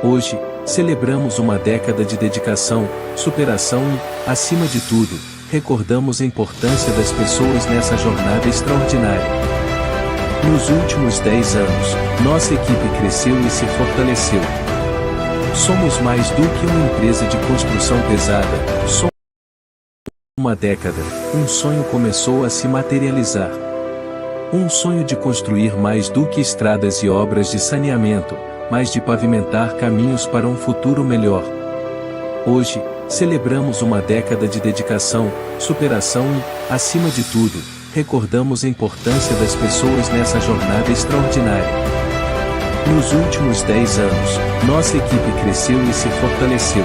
Hoje, celebramos uma década de dedicação, superação e, acima de tudo, recordamos a importância das pessoas nessa jornada extraordinária. Nos últimos 10 anos, nossa equipe cresceu e se fortaleceu. Somos mais do que uma empresa de construção pesada, somos uma década, um sonho começou a se materializar. Um sonho de construir mais do que estradas e obras de saneamento, mas de pavimentar caminhos para um futuro melhor. Hoje, celebramos uma década de dedicação, superação e, acima de tudo, recordamos a importância das pessoas nessa jornada extraordinária. Nos últimos 10 anos, nossa equipe cresceu e se fortaleceu.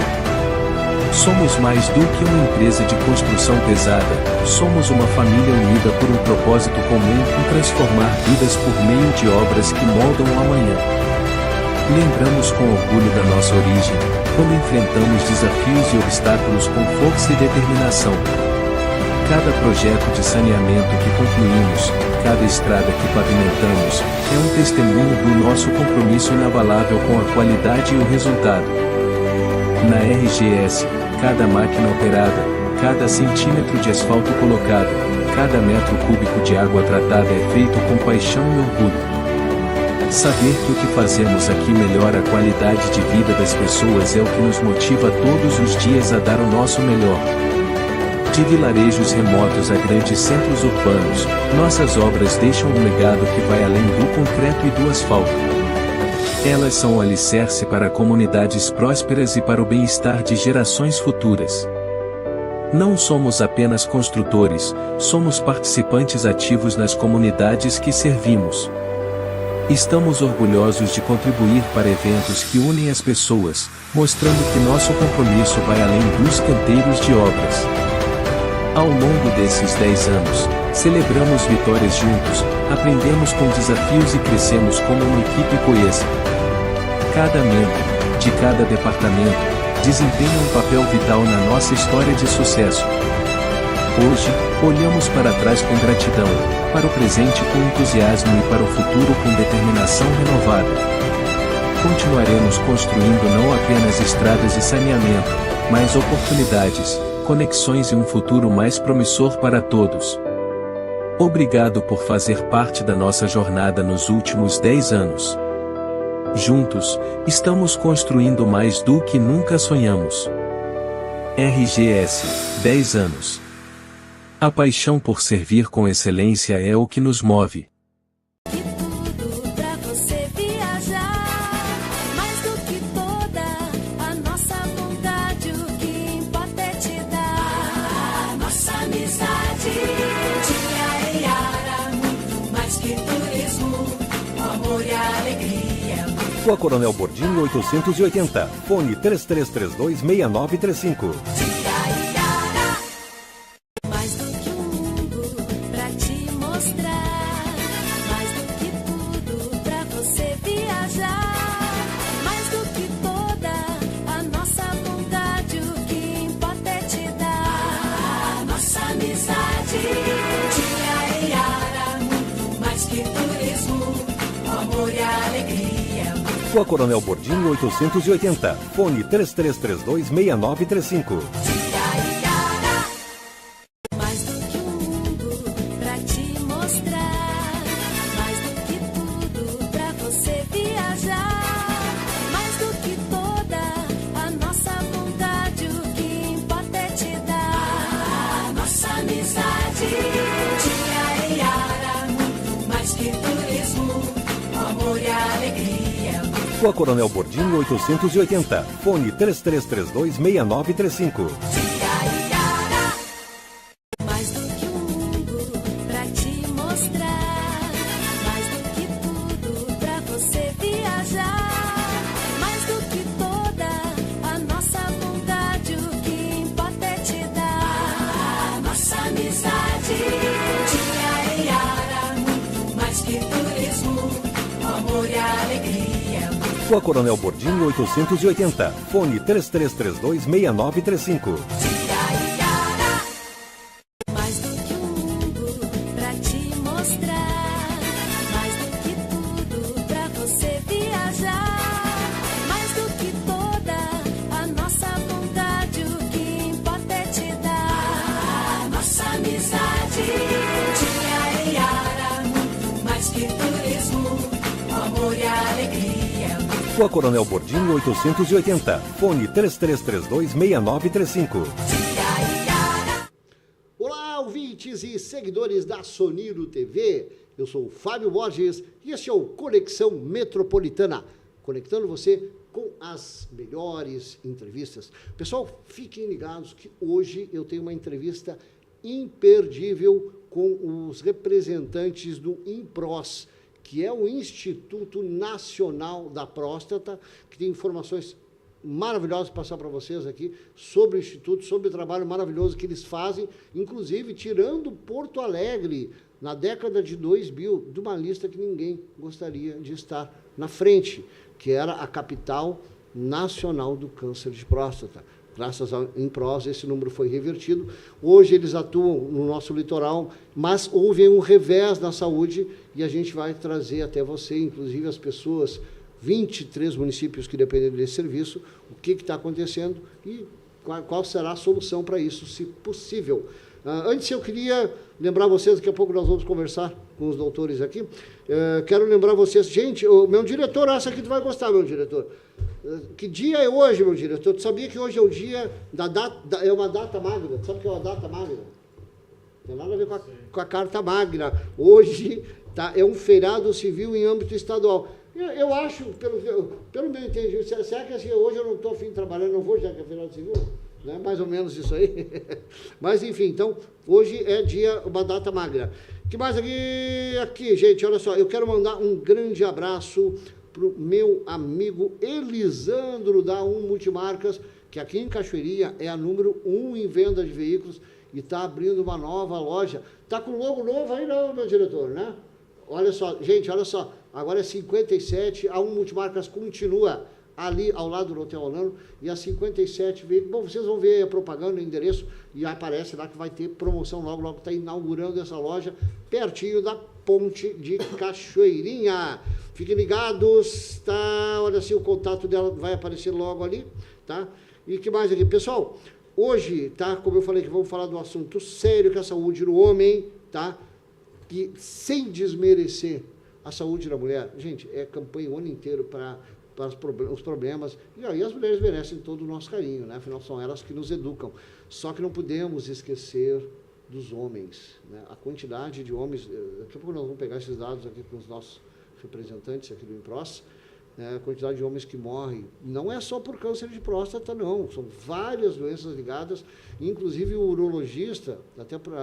Somos mais do que uma empresa de construção pesada, somos uma família unida por um propósito comum em transformar vidas por meio de obras que moldam o amanhã. Lembramos com orgulho da nossa origem, quando enfrentamos desafios e obstáculos com força e determinação. Cada projeto de saneamento que concluímos, cada estrada que pavimentamos, é um testemunho do nosso compromisso inabalável com a qualidade e o resultado. Na RGS, cada máquina operada, cada centímetro de asfalto colocado, cada metro cúbico de água tratada é feito com paixão e orgulho. Saber que o que fazemos aqui melhora a qualidade de vida das pessoas é o que nos motiva todos os dias a dar o nosso melhor. De vilarejos remotos a grandes centros urbanos, nossas obras deixam um legado que vai além do concreto e do asfalto. Elas são o alicerce para comunidades prósperas e para o bem-estar de gerações futuras. Não somos apenas construtores, somos participantes ativos nas comunidades que servimos. Estamos orgulhosos de contribuir para eventos que unem as pessoas, mostrando que nosso compromisso vai além dos canteiros de obras. Ao longo desses 10 anos, celebramos vitórias juntos, aprendemos com desafios e crescemos como uma equipe coesa. Cada membro, de cada departamento, desempenha um papel vital na nossa história de sucesso. Hoje, olhamos para trás com gratidão, para o presente com entusiasmo e para o futuro com determinação renovada. Continuaremos construindo não apenas estradas e saneamento, mas oportunidades, conexões e um futuro mais promissor para todos. Obrigado por fazer parte da nossa jornada nos últimos 10 anos. Juntos, estamos construindo mais do que nunca sonhamos. RGS, 10 anos. A paixão por servir com excelência é o que nos move. Rua Coronel Bordim 880, fone 3332-6935. Mais do que um mundo pra te mostrar, mais do que tudo pra você viajar, mais do que toda a nossa vontade, o que importa é te dar a nossa amizade. Dia e Yara, muito mais que turismo, o amor e a alegria. Rua Coronel Bordim 880, fone 3332-6935. Mais do que um mundo pra te mostrar, mais do que tudo pra você viajar, mais do que toda a nossa vontade, o que importa é te dar a nossa amizade. Dia e Yara, muito mais que turismo, o amor e a alegria. Rua Coronel Bordim 880, fone 3332-6935. Mais do que um mundo pra te mostrar, mais do que tudo pra você viajar, mais do que toda a nossa vontade, o que importa é te dar a nossa amizade. Dia e Yara, muito mais que turismo, o amor e a alegria. Rua Coronel Bordim 880, fone 3332-6935. Mais do que um mundo pra te mostrar, mais do que tudo pra você viajar, mais do que Rua Coronel Bordim, 880. Fone 3332-6935. Olá, ouvintes e seguidores da Soniro TV. Eu sou o Fábio Borges e este é o Conexão Metropolitana, conectando você com as melhores entrevistas. Pessoal, fiquem ligados que hoje eu tenho uma entrevista imperdível com os representantes do INPROS, que é o Instituto Nacional da Próstata, que tem informações maravilhosas para passar para vocês aqui sobre o Instituto, sobre o trabalho maravilhoso que eles fazem, inclusive tirando Porto Alegre, na década de 2000, de uma lista que ninguém gostaria de estar na frente, que era a capital nacional do câncer de próstata. Graças ao INPROS, esse número foi revertido. Hoje eles atuam no nosso litoral, mas houve um revés na saúde e a gente vai trazer até você, inclusive as pessoas, 23 municípios que dependem desse serviço, o que está acontecendo e qual será a solução para isso, se possível. Antes, eu queria lembrar vocês, daqui a pouco nós vamos conversar com os doutores aqui, quero lembrar vocês, gente, o meu diretor, essa aqui tu vai gostar, meu diretor. Que dia é hoje, meu diretor? Tu sabia que hoje é o dia da data, é uma data magna? Tu sabe o que é uma data magna? Não tem nada a ver com a Carta Magna. Hoje é um feriado civil em âmbito estadual. Eu acho, pelo meu entendimento, será que assim, hoje eu não estou a fim de trabalhar, não vou já que é feriado civil? Né? Mais ou menos isso aí. Mas, enfim, então, hoje é uma data magna. O que mais aqui, gente, olha só, eu quero mandar um grande abraço para o meu amigo Elisandro da Multimarcas, que aqui em Cachoeirinha é a número 1 em venda de veículos e está abrindo uma nova loja. Está com logo novo aí não, meu diretor, né? Olha só, gente, olha só, agora é 57, a Multimarcas continua ali ao lado do Hotel Orlando, e a 57 veículos. Bom, vocês vão ver a propaganda, o endereço, e aparece lá que vai ter promoção logo está inaugurando essa loja, pertinho da Ponte de Cachoeirinha. Fiquem ligados, tá? Olha assim, o contato dela vai aparecer logo ali, tá? E que mais aqui? Pessoal, hoje, tá? Como eu falei que vamos falar do assunto sério, que é a saúde do homem, tá? E sem desmerecer a saúde da mulher. Gente, é campanha o ano inteiro para os problemas, e aí as mulheres merecem todo o nosso carinho, né? Afinal, são elas que nos educam. Só que não podemos esquecer dos homens, né? A quantidade de homens, daqui a pouco nós vamos pegar esses dados aqui com os nossos representantes aqui do INPROS, né? A quantidade de homens que morrem, não é só por câncer de próstata, não, são várias doenças ligadas, inclusive o urologista,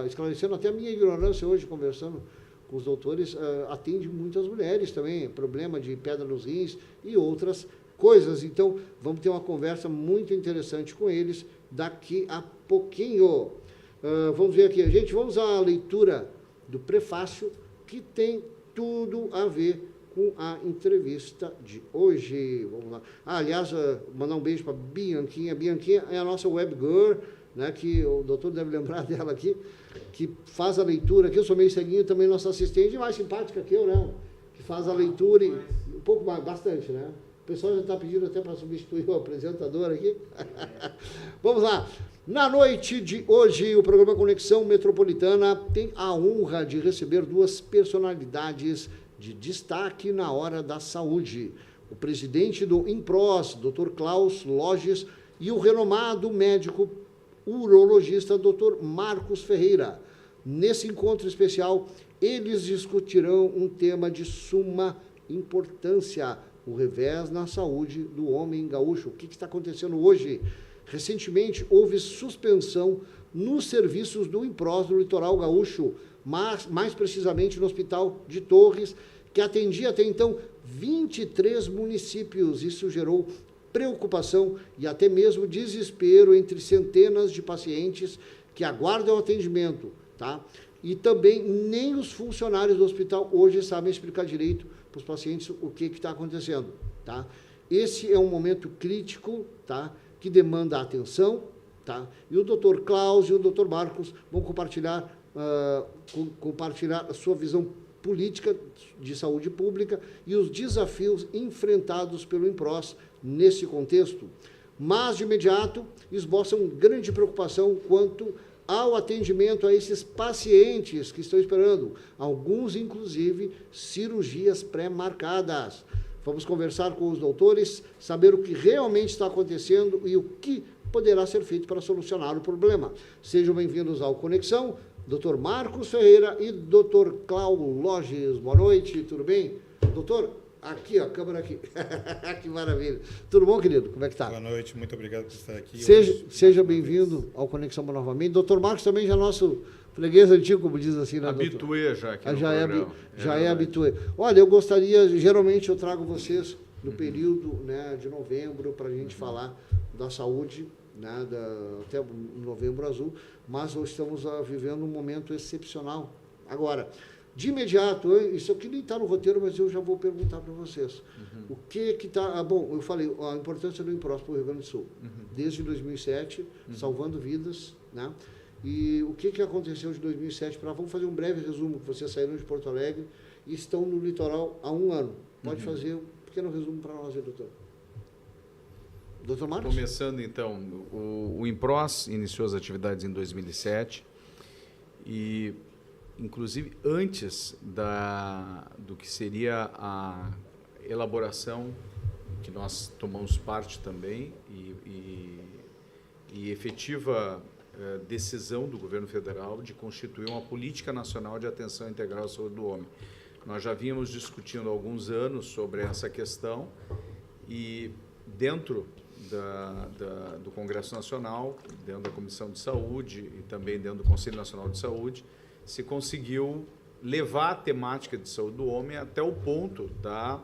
esclarecendo até a minha ignorância hoje, conversando com os doutores, atende muitas mulheres também, problema de pedra nos rins e outras coisas. Então, vamos ter uma conversa muito interessante com eles daqui a pouquinho. Vamos ver aqui, gente, vamos à leitura do prefácio, que tem tudo a ver com a entrevista de hoje. Vamos lá. Aliás, mandar um beijo para Bianquinha. Bianquinha é a nossa web girl, né, que o doutor deve lembrar dela aqui, que faz a leitura aqui. Eu sou meio ceguinho também, nossa assistente, mais simpática que eu, né? Que faz a leitura e um pouco mais, bastante, né? O pessoal já está pedindo até para substituir o apresentador aqui. Vamos lá. Na noite de hoje, o programa Conexão Metropolitana tem a honra de receber duas personalidades de destaque na hora da saúde. O presidente do INPROS, Dr. Klaus Loges, e o renomado médico urologista Dr. Marcos Ferreira. Nesse encontro especial, eles discutirão um tema de suma importância, o revés na saúde do homem gaúcho. O que está acontecendo hoje? Recentemente, houve suspensão nos serviços do INPROS no litoral gaúcho, mas mais precisamente no Hospital de Torres, que atendia até então 23 municípios. Isso gerou preocupação e até mesmo desespero entre centenas de pacientes que aguardam atendimento, tá? E também nem os funcionários do hospital hoje sabem explicar direito para os pacientes o que está acontecendo, tá? Esse é um momento crítico, tá? Que demanda atenção, tá? E o Dr. Klaus e o Dr. Marcos vão compartilhar a sua visão política de saúde pública e os desafios enfrentados pelo INPROS nesse contexto. Mas, de imediato, esboçam grande preocupação quanto ao atendimento a esses pacientes que estão esperando, alguns, inclusive, cirurgias pré-marcadas. Vamos conversar com os doutores, saber o que realmente está acontecendo e o que poderá ser feito para solucionar o problema. Sejam bem-vindos ao Conexão, Dr. Marcos Ferreira e Dr. Cláudio Loges. Boa noite, tudo bem? Doutor, aqui, ó, a câmera aqui. Que maravilha. Tudo bom, querido? Como é que tá? Boa noite, muito obrigado por estar aqui. Seja bem-vindo ao Conexão novamente. Dr. Marcos também já é nosso freguês antigo, como diz assim, né, habituê já aqui no já é habituê. Olha, eu gostaria, geralmente eu trago vocês no período, né, de novembro para a gente falar da saúde, né, até Novembro Azul, mas nós estamos vivendo um momento excepcional. Agora, de imediato, isso aqui nem está no roteiro, mas eu já vou perguntar para vocês. O que está... bom, eu falei, a importância do INPROS para o Rio Grande do Sul. Desde 2007, salvando vidas, né? E o que aconteceu de 2007 para... Vamos fazer um breve resumo, que vocês saíram de Porto Alegre e estão no litoral há 1 ano. Pode fazer um pequeno resumo para nós aí, doutor. Doutor Marcos? Começando, então, o INPROS iniciou as atividades em 2007 e, inclusive, antes do que seria a elaboração, que nós tomamos parte também, e efetiva decisão do governo federal de constituir uma política nacional de atenção integral à saúde do homem. Nós já vínhamos discutindo há alguns anos sobre essa questão e dentro do Congresso Nacional, dentro da Comissão de Saúde e também dentro do Conselho Nacional de Saúde, se conseguiu levar a temática de saúde do homem até o ponto da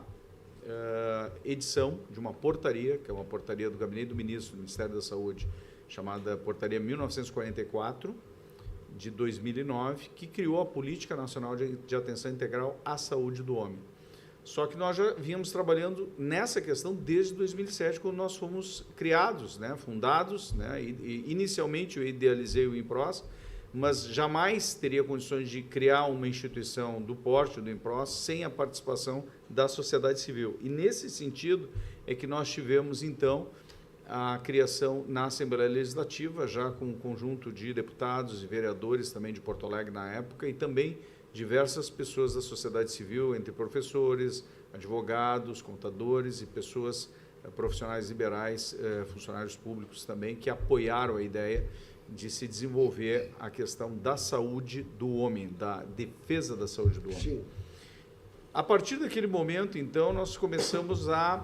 edição de uma portaria, que é uma portaria do Gabinete do Ministro do Ministério da Saúde, chamada Portaria 1944, de 2009, que criou a Política Nacional de Atenção Integral à Saúde do Homem. Só que nós já vínhamos trabalhando nessa questão desde 2007, quando nós fomos criados, né, fundados, né, e inicialmente eu idealizei o INPROS, mas jamais teria condições de criar uma instituição do porte do INPROS sem a participação da sociedade civil. E nesse sentido é que nós tivemos, então, a criação na Assembleia Legislativa, já com um conjunto de deputados e vereadores também de Porto Alegre na época, e também diversas pessoas da sociedade civil, entre professores, advogados, contadores e pessoas profissionais liberais, funcionários públicos também, que apoiaram a ideia de se desenvolver a questão da saúde do homem, da defesa da saúde do homem. Sim. A partir daquele momento, então, nós começamos a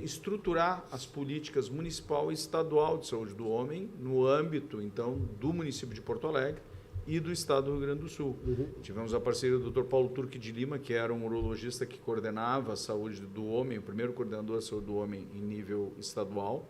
estruturar as políticas municipal e estadual de saúde do homem no âmbito, então, do município de Porto Alegre e do estado do Rio Grande do Sul. Tivemos a parceria do Dr. Paulo Turque de Lima, que era um urologista que coordenava a saúde do homem, o primeiro coordenador da saúde do homem em nível estadual,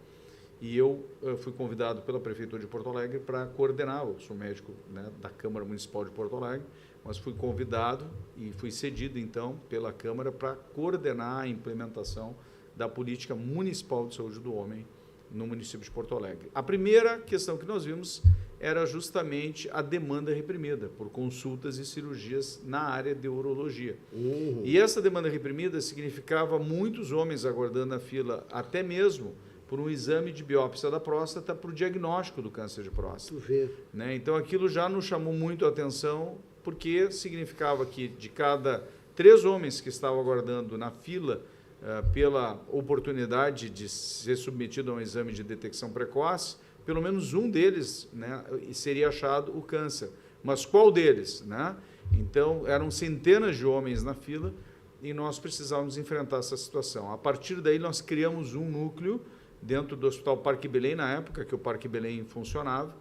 e eu fui convidado pela Prefeitura de Porto Alegre para coordenar, eu sou médico, né, da Câmara Municipal de Porto Alegre, mas fui convidado e fui cedido, então, pela Câmara para coordenar a implementação da política municipal de saúde do homem no município de Porto Alegre. A primeira questão que nós vimos era justamente a demanda reprimida por consultas e cirurgias na área de urologia. E essa demanda reprimida significava muitos homens aguardando na fila, até mesmo por um exame de biópsia da próstata para o diagnóstico do câncer de próstata. Né? Então, aquilo já nos chamou muito a atenção, porque significava que de cada 3 homens que estavam aguardando na fila pela oportunidade de ser submetido a um exame de detecção precoce, pelo menos um deles, né, seria achado o câncer. Mas qual deles? Né? Então, eram centenas de homens na fila e nós precisávamos enfrentar essa situação. A partir daí, nós criamos um núcleo dentro do Hospital Parque Belém, na época que o Parque Belém funcionava,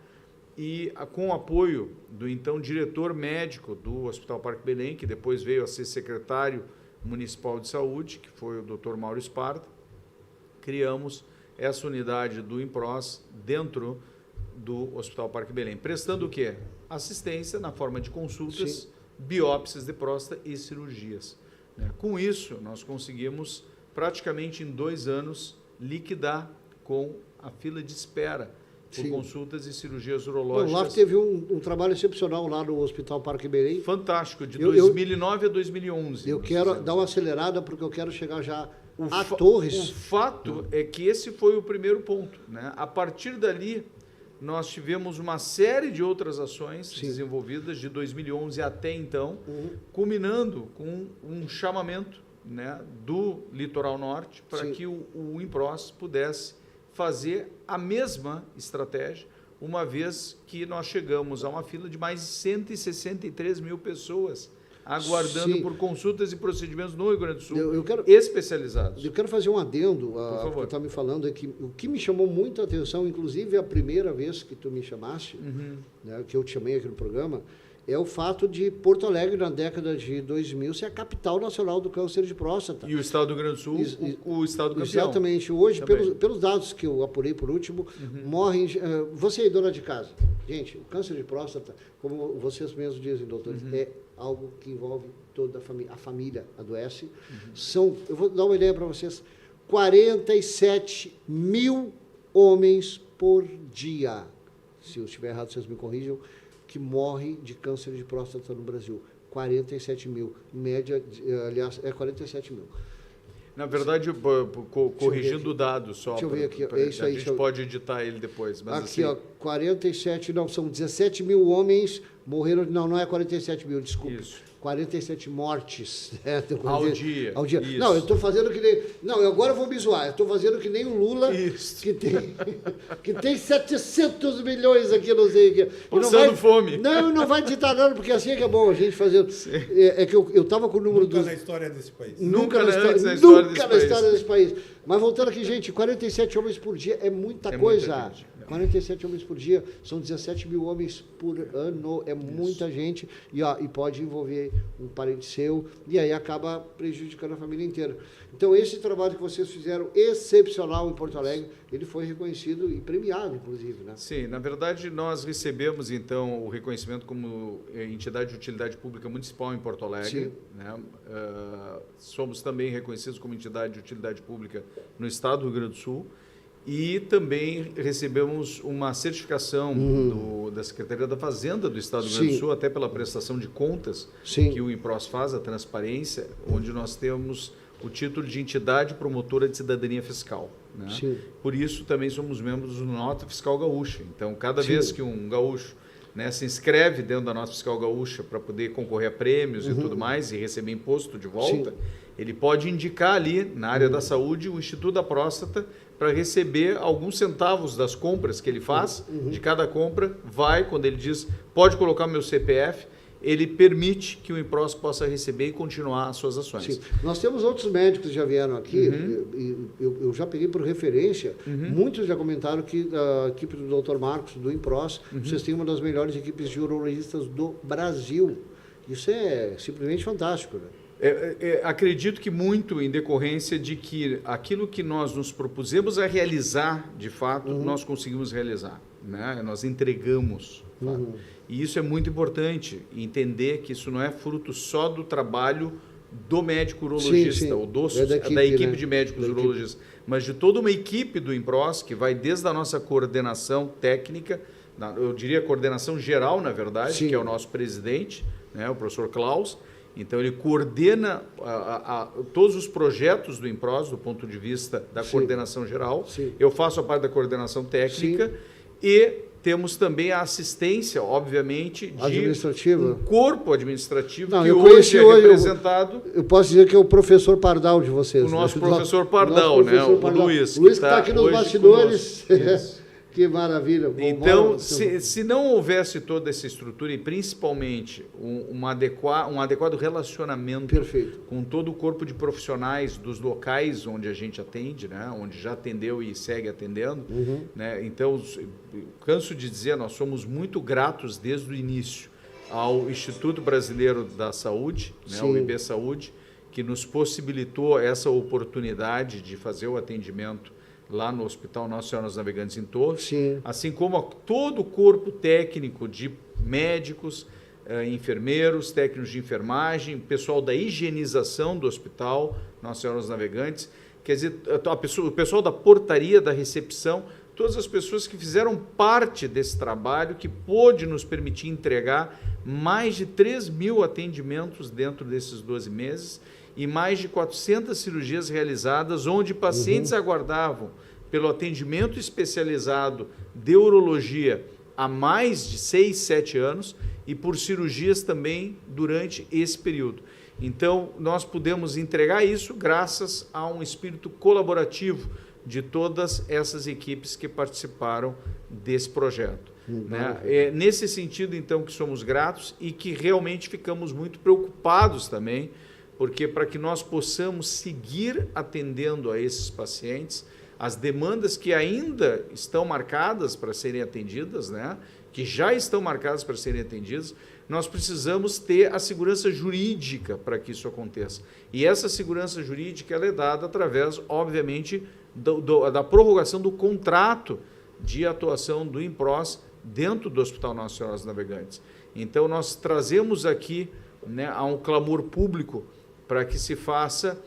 e com o apoio do então diretor médico do Hospital Parque Belém, que depois veio a ser secretário municipal de saúde, que foi o Dr. Mauro Esparta, criamos essa unidade do INPROS dentro do Hospital Parque Belém, prestando o quê? Assistência na forma de consultas, biópsias de próstata e cirurgias. Com isso, nós conseguimos praticamente em 2 anos liquidar com a fila de espera por consultas e cirurgias urológicas. Bom, lá teve um trabalho excepcional lá no Hospital Parque Belém. Fantástico, de 2009 a 2011. Eu quero dar uma acelerada porque eu quero chegar já a Torres. O fato é que esse foi o primeiro ponto. Né? A partir dali, nós tivemos uma série de outras ações desenvolvidas de 2011 até então, culminando com um chamamento né, do litoral norte para Sim. que o INPROS pudesse fazer a mesma estratégia, uma vez que nós chegamos a uma fila de mais de 163 mil pessoas aguardando Sim. por consultas e procedimentos no Rio Grande do Sul Eu quero- especializados. Eu quero fazer um adendo Por ao que favor. tu está me falando, é que o que me chamou muita atenção, inclusive a primeira vez que tu me chamaste, né, que eu te chamei aqui no programa, é o fato de Porto Alegre, na década de 2000, ser a capital nacional do câncer de próstata. E o Estado do Rio Grande do Sul, o Estado campeão. Exatamente. Hoje, Também. pelos dados que eu apurei por último, morrem... você aí, dona de casa. Gente, o câncer de próstata, como vocês mesmos dizem, doutores, é algo que envolve toda a família. A família adoece. Eu vou dar uma ideia para vocês, 47 mil homens por dia, se eu estiver errado, vocês me corrijam, que morrem de câncer de próstata no Brasil. 47 mil. Em média, aliás, é 47 mil. Na verdade, corrigindo o dado só. Deixa eu ver aqui, pra- é isso a aí, gente deixa eu- pode editar ele depois. Mas Aqui, assim, ó, 47, não, são 17 mil homens morreram, não é 47 mil, desculpa. Isso. 47 mortes. né, Ao dia, Ao dia. isso. Não, eu estou fazendo que nem... Não, eu agora vou me zoar. Eu estou fazendo que nem o Lula, Isso. que tem 700 milhões aqui, não sei o que. Passando fome. Não vai digitar nada, porque assim é que é bom a gente fazer... É que eu estava com o número Nunca dos... na história desse país. Nunca na antes na história, história nunca desse na país. história desse país. Mas voltando aqui, gente, 47 homens por dia é muita É coisa. muita gente. 47 homens por dia, são 17 mil homens por ano, é muita gente, e pode envolver um parente seu, e aí acaba prejudicando a família inteira. Então, esse trabalho que vocês fizeram, excepcional em Porto Alegre, ele foi reconhecido e premiado, inclusive, né? Sim, na verdade, nós recebemos, então, o reconhecimento como entidade de utilidade pública municipal em Porto Alegre. Sim. Né? Somos também reconhecidos como entidade de utilidade pública no Estado do Rio Grande do Sul. E também recebemos uma certificação da Secretaria da Fazenda do Estado do Rio Grande do Sim. Sul, até pela prestação de contas Sim. que o INPROS faz, a transparência, onde nós temos o título de entidade promotora de cidadania fiscal. Né? Sim. Por isso, também somos membros do Nota Fiscal Gaúcha. Então, cada Sim. vez que um gaúcho, né, se inscreve dentro da Nota Fiscal Gaúcha para poder concorrer a prêmios e tudo mais e receber imposto de volta, Sim. ele pode indicar ali, na área da saúde, o Instituto da Próstata para receber alguns centavos das compras que ele faz. De cada compra, quando ele diz, pode colocar meu CPF, ele permite que o INPROS possa receber e continuar as suas ações. Sim. Nós temos outros médicos que já vieram aqui, eu já peguei por referência, muitos já comentaram que a equipe do Dr. Marcos, do INPROS, vocês têm uma das melhores equipes de urologistas do Brasil. Isso é simplesmente fantástico, né? Acredito que muito em decorrência de que aquilo que nós nos propusemos a realizar, de fato, nós conseguimos realizar. Né? Nós entregamos. E isso é muito importante, entender que isso não é fruto só do trabalho do médico urologista, Sim. ou Da equipe né? de médicos Da equipe. urologistas, mas de toda uma equipe do INPROS, que vai desde a nossa coordenação técnica, eu diria coordenação geral, na verdade, Sim. que é o nosso presidente, né, o professor Klaus. Então, ele coordena todos os projetos do INPROS, do ponto de vista da Sim. coordenação geral. Sim. Eu faço a parte da coordenação técnica e temos também a assistência, obviamente, de Administrativa. um corpo administrativo Não, que eu hoje conheci é hoje, representado... Eu posso dizer que é o professor Pardal de vocês. O nosso né? professor Pardal, O nosso né? professor O Pardal. Luiz, Luiz que que está tá aqui nos hoje bastidores. conosco. Isso. Que maravilha. Então, se não houvesse toda essa estrutura e principalmente um adequado relacionamento Perfeito. com todo o corpo de profissionais dos locais onde a gente atende, né, onde já atendeu e segue atendendo, né, então, canso de dizer, nós somos muito gratos desde o início ao Instituto Brasileiro da Saúde, né, o Sim. IB Saúde, que nos possibilitou essa oportunidade de fazer o atendimento lá no Hospital Nossa Senhora dos Navegantes em Torres, Sim. assim como todo o corpo técnico de médicos, enfermeiros, técnicos de enfermagem, pessoal da higienização do Hospital Nossa Senhora dos Navegantes, quer dizer, o pessoal da portaria, da recepção, todas as pessoas que fizeram parte desse trabalho, que pôde nos permitir entregar mais de 3 mil atendimentos dentro desses 12 meses, e mais de 400 cirurgias realizadas, onde pacientes aguardavam pelo atendimento especializado de urologia há mais de 6, 7 anos e por cirurgias também durante esse período. Então, nós pudemos entregar isso graças a um espírito colaborativo de todas essas equipes que participaram desse projeto. Né? É nesse sentido, então, que somos gratos e que realmente ficamos muito preocupados também, porque para que nós possamos seguir atendendo a esses pacientes, as demandas que ainda estão marcadas para serem atendidas, né? Que já estão marcadas para serem atendidas, nós precisamos ter a segurança jurídica para que isso aconteça. E essa segurança jurídica ela é dada através, obviamente, da prorrogação do contrato de atuação do INPROS dentro do Hospital Nacional dos Navegantes. Então, nós trazemos aqui, né, a um clamor público para que se faça,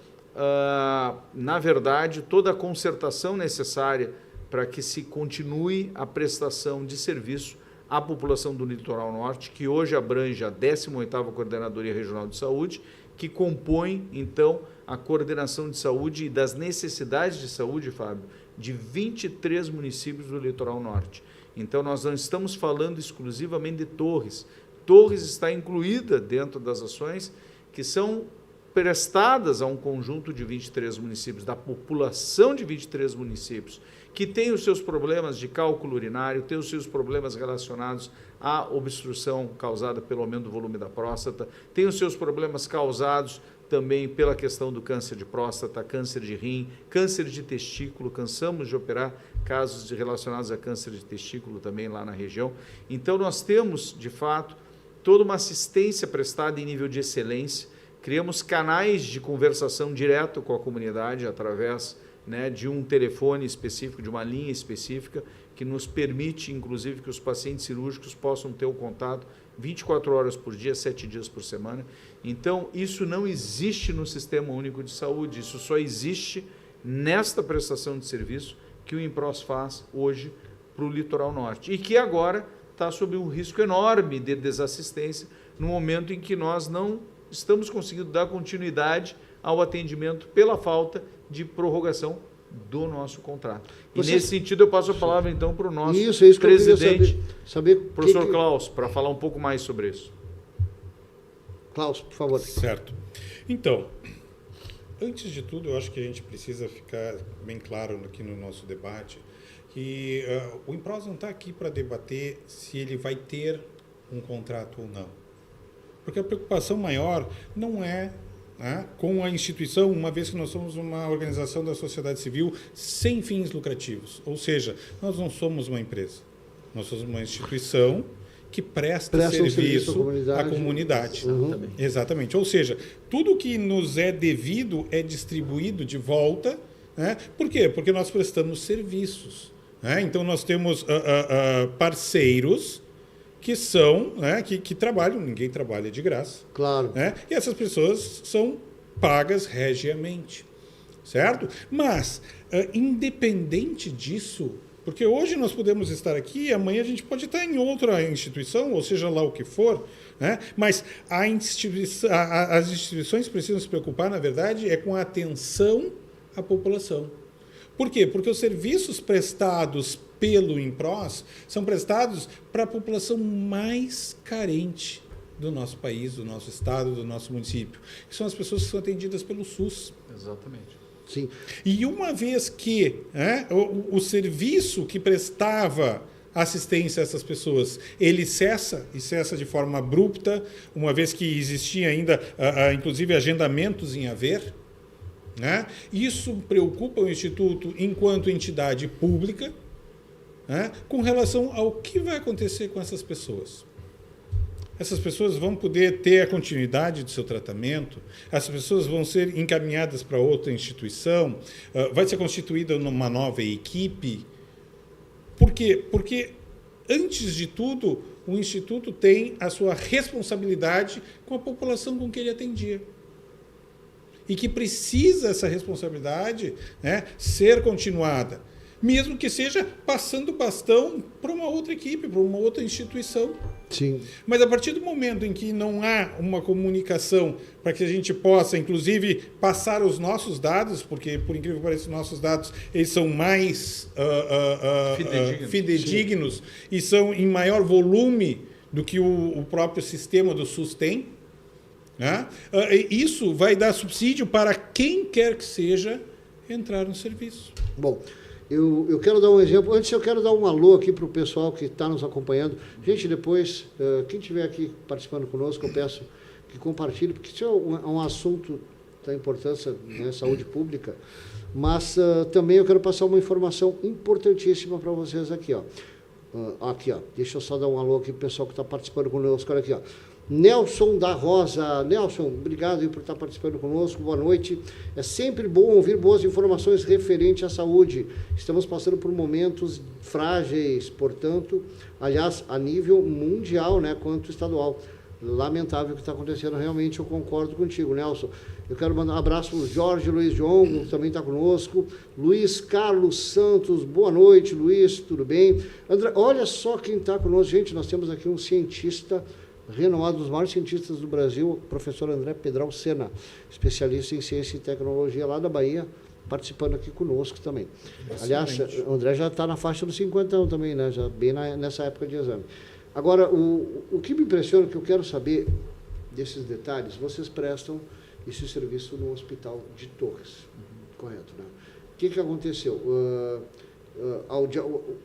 na verdade, toda a concertação necessária para que se continue a prestação de serviço à população do Litoral Norte, que hoje abrange a 18ª Coordenadoria Regional de Saúde, que compõe, então, a coordenação de saúde e das necessidades de saúde, Fábio, de 23 municípios do Litoral Norte. Então, nós não estamos falando exclusivamente de Torres. Torres está incluída dentro das ações que são prestadas a um conjunto de 23 municípios, da população de 23 municípios, que tem os seus problemas de cálculo urinário, tem os seus problemas relacionados à obstrução causada pelo aumento do volume da próstata, tem os seus problemas causados também pela questão do câncer de próstata, câncer de rim, câncer de testículo, cansamos de operar casos relacionados a câncer de testículo também lá na região. Então, nós temos, de fato, toda uma assistência prestada em nível de excelência, criamos canais de conversação direto com a comunidade através, né, de um telefone específico, de uma linha específica, que nos permite, inclusive, que os pacientes cirúrgicos possam ter o contato 24 horas por dia, 7 dias por semana. Então, isso não existe no Sistema Único de Saúde, isso só existe nesta prestação de serviço que o INPROS faz hoje para o Litoral Norte, e que agora está sob um risco enorme de desassistência, no momento em que nós não estamos conseguindo dar continuidade ao atendimento pela falta de prorrogação do nosso contrato. E nesse sentido eu passo a palavra então para o nosso presidente, professor Klaus, para falar um pouco mais sobre isso. Klaus, por favor. Certo. Então, antes de tudo, eu acho que a gente precisa ficar bem claro aqui no nosso debate que o INPROS não está aqui para debater se ele vai ter um contrato ou não. Porque a preocupação maior não é, né, com a instituição, uma vez que nós somos uma organização da sociedade civil sem fins lucrativos. Ou seja, nós não somos uma empresa. Nós somos uma instituição que presta serviço à comunidade. Exatamente. Ou seja, tudo que nos é devido é distribuído de volta. Né? Por quê? Porque nós prestamos serviços. Né? Então, nós temos parceiros que são, né, que trabalham, ninguém trabalha de graça. Claro. Né? E essas pessoas são pagas regiamente, certo? Mas, independente disso, porque hoje nós podemos estar aqui e amanhã a gente pode estar em outra instituição, ou seja lá o que for, né? Mas as instituições precisam se preocupar, na verdade, com a atenção à população. Por quê? Porque os serviços prestados pelo INPROS são prestados para a população mais carente do nosso país, do nosso estado, do nosso município, que são as pessoas que são atendidas pelo SUS. Exatamente. Sim. E uma vez que o serviço que prestava assistência a essas pessoas, ele cessa, e cessa de forma abrupta, uma vez que existia ainda, inclusive, agendamentos em haver, né? Isso preocupa o Instituto enquanto entidade pública, né, com relação ao que vai acontecer com essas pessoas. Essas pessoas vão poder ter a continuidade do seu tratamento, essas pessoas vão ser encaminhadas para outra instituição, vai ser constituída uma nova equipe. Por quê? Porque, antes de tudo, o Instituto tem a sua responsabilidade com a população com que ele atendia. E que precisa essa responsabilidade, né, ser continuada, mesmo que seja passando o bastão para uma outra equipe, para uma outra instituição. Sim. Mas a partir do momento em que não há uma comunicação para que a gente possa, inclusive, passar os nossos dados, porque, por incrível que pareça, os nossos dados eles são mais fidedignos e são em maior volume do que o próprio sistema do SUS tem. Né? Isso vai dar subsídio para quem quer que seja entrar no serviço. Bom, eu quero dar um exemplo. Antes, eu quero dar um alô aqui para o pessoal que está nos acompanhando. Gente, depois, quem estiver aqui participando conosco, eu peço que compartilhe, porque isso é um assunto da importância, né, saúde pública. Mas também eu quero passar uma informação importantíssima para vocês aqui, ó. Aqui, ó. Deixa eu só dar um alô aqui para o pessoal que está participando conosco. Olha aqui, ó. Nelson da Rosa. Nelson, obrigado aí por estar participando conosco. Boa noite. É sempre bom ouvir boas informações referentes à saúde. Estamos passando por momentos frágeis, portanto, aliás, a nível mundial, né, quanto estadual. Lamentável o que está acontecendo, realmente eu concordo contigo, Nelson. Eu quero mandar um abraço para o Jorge Luiz Jongo, que também está conosco. Luiz Carlos Santos, boa noite, Luiz, tudo bem? André, olha só quem está conosco. Gente, nós temos aqui um cientista renomado, um dos maiores cientistas do Brasil, o professor André Pedral Sena, especialista em ciência e tecnologia lá da Bahia, participando aqui conosco também. Aliás, o André já está na faixa dos 50 anos também, né? Já bem nessa época de exame. Agora, o que me impressiona, que eu quero saber desses detalhes, vocês prestam esse serviço no Hospital de Torres, correto, né? O que aconteceu?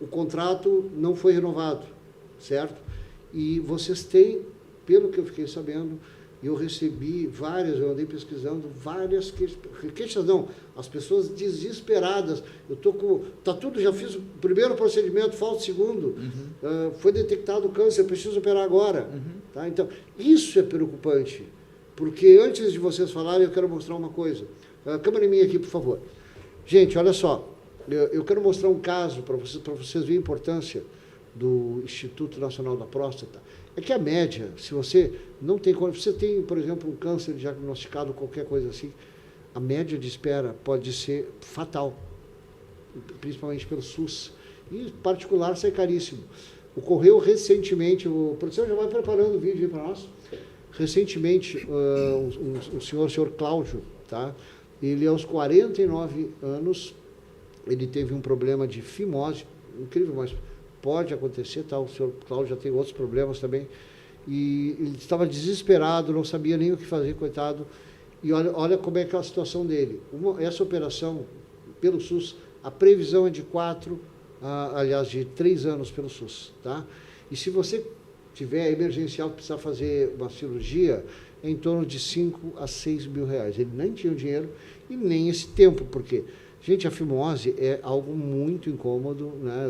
O contrato não foi renovado, certo? E vocês têm, pelo que eu fiquei sabendo, eu recebi várias, eu andei pesquisando várias queixas, não, as pessoas desesperadas. Eu tô com, tá tudo, já fiz o primeiro procedimento, falta o segundo, foi detectado câncer, preciso operar agora. Tá? Então, isso é preocupante, porque antes de vocês falarem, eu quero mostrar uma coisa. Câmera em mim aqui, por favor. Gente, olha só, eu quero mostrar um caso para vocês verem a importância do Instituto Nacional da Próstata. É que a média, se você não tem, você tem, por exemplo, um câncer diagnosticado, qualquer coisa assim, a média de espera pode ser fatal, principalmente pelo SUS. E, em particular, sai caríssimo. Ocorreu recentemente, o professor já vai preparando o vídeo aí para nós. Recentemente, o senhor Cláudio, tá? Ele, aos 49 anos, ele teve um problema de fimose, incrível, mas pode acontecer, tá? O senhor Cláudio já tem outros problemas também, e ele estava desesperado, não sabia nem o que fazer, coitado, e olha como é que é a situação dele. Essa operação, pelo SUS, a previsão é de 3 anos pelo SUS, tá? E se você tiver emergencial, precisar fazer uma cirurgia, é em torno de 5 a 6 mil reais. Ele nem tinha o dinheiro e nem esse tempo, porque... Gente, a fimose é algo muito incômodo, né?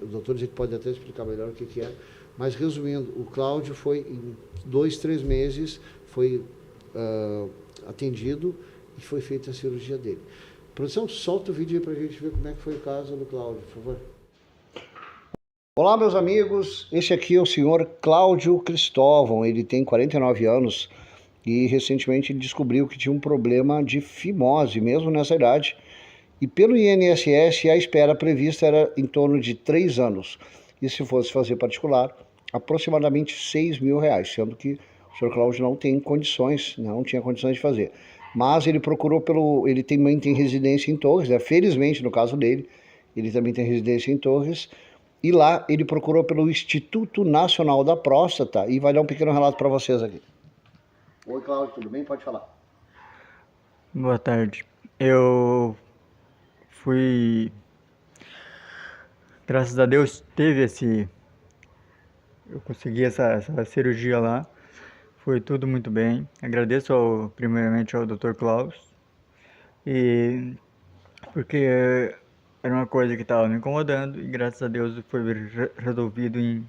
O doutor diz que pode até explicar melhor o que é, mas resumindo, o Cláudio foi em 2, 3 meses, foi atendido e foi feita a cirurgia dele. Produção, solta o vídeo aí para a gente ver como é que foi o caso do Cláudio, por favor. Olá, meus amigos, esse aqui é o senhor Cláudio Cristóvão, ele tem 49 anos e recentemente ele descobriu que tinha um problema de fimose, mesmo nessa idade. E pelo INSS, a espera prevista era em torno de 3 anos. E se fosse fazer particular, aproximadamente 6 mil reais, sendo que o senhor Cláudio não tem condições, não tinha condições de fazer. Mas ele procurou ele também tem residência em Torres, né? Felizmente, no caso dele, ele também tem residência em Torres. E lá ele procurou pelo Instituto Nacional da Próstata e vai dar um pequeno relato para vocês aqui. Oi, Cláudio, tudo bem? Pode falar. Boa tarde. Eu fui, graças a Deus, eu consegui essa cirurgia lá, foi tudo muito bem. Agradeço primeiramente ao Dr. Klaus, porque era uma coisa que estava me incomodando e graças a Deus foi resolvido em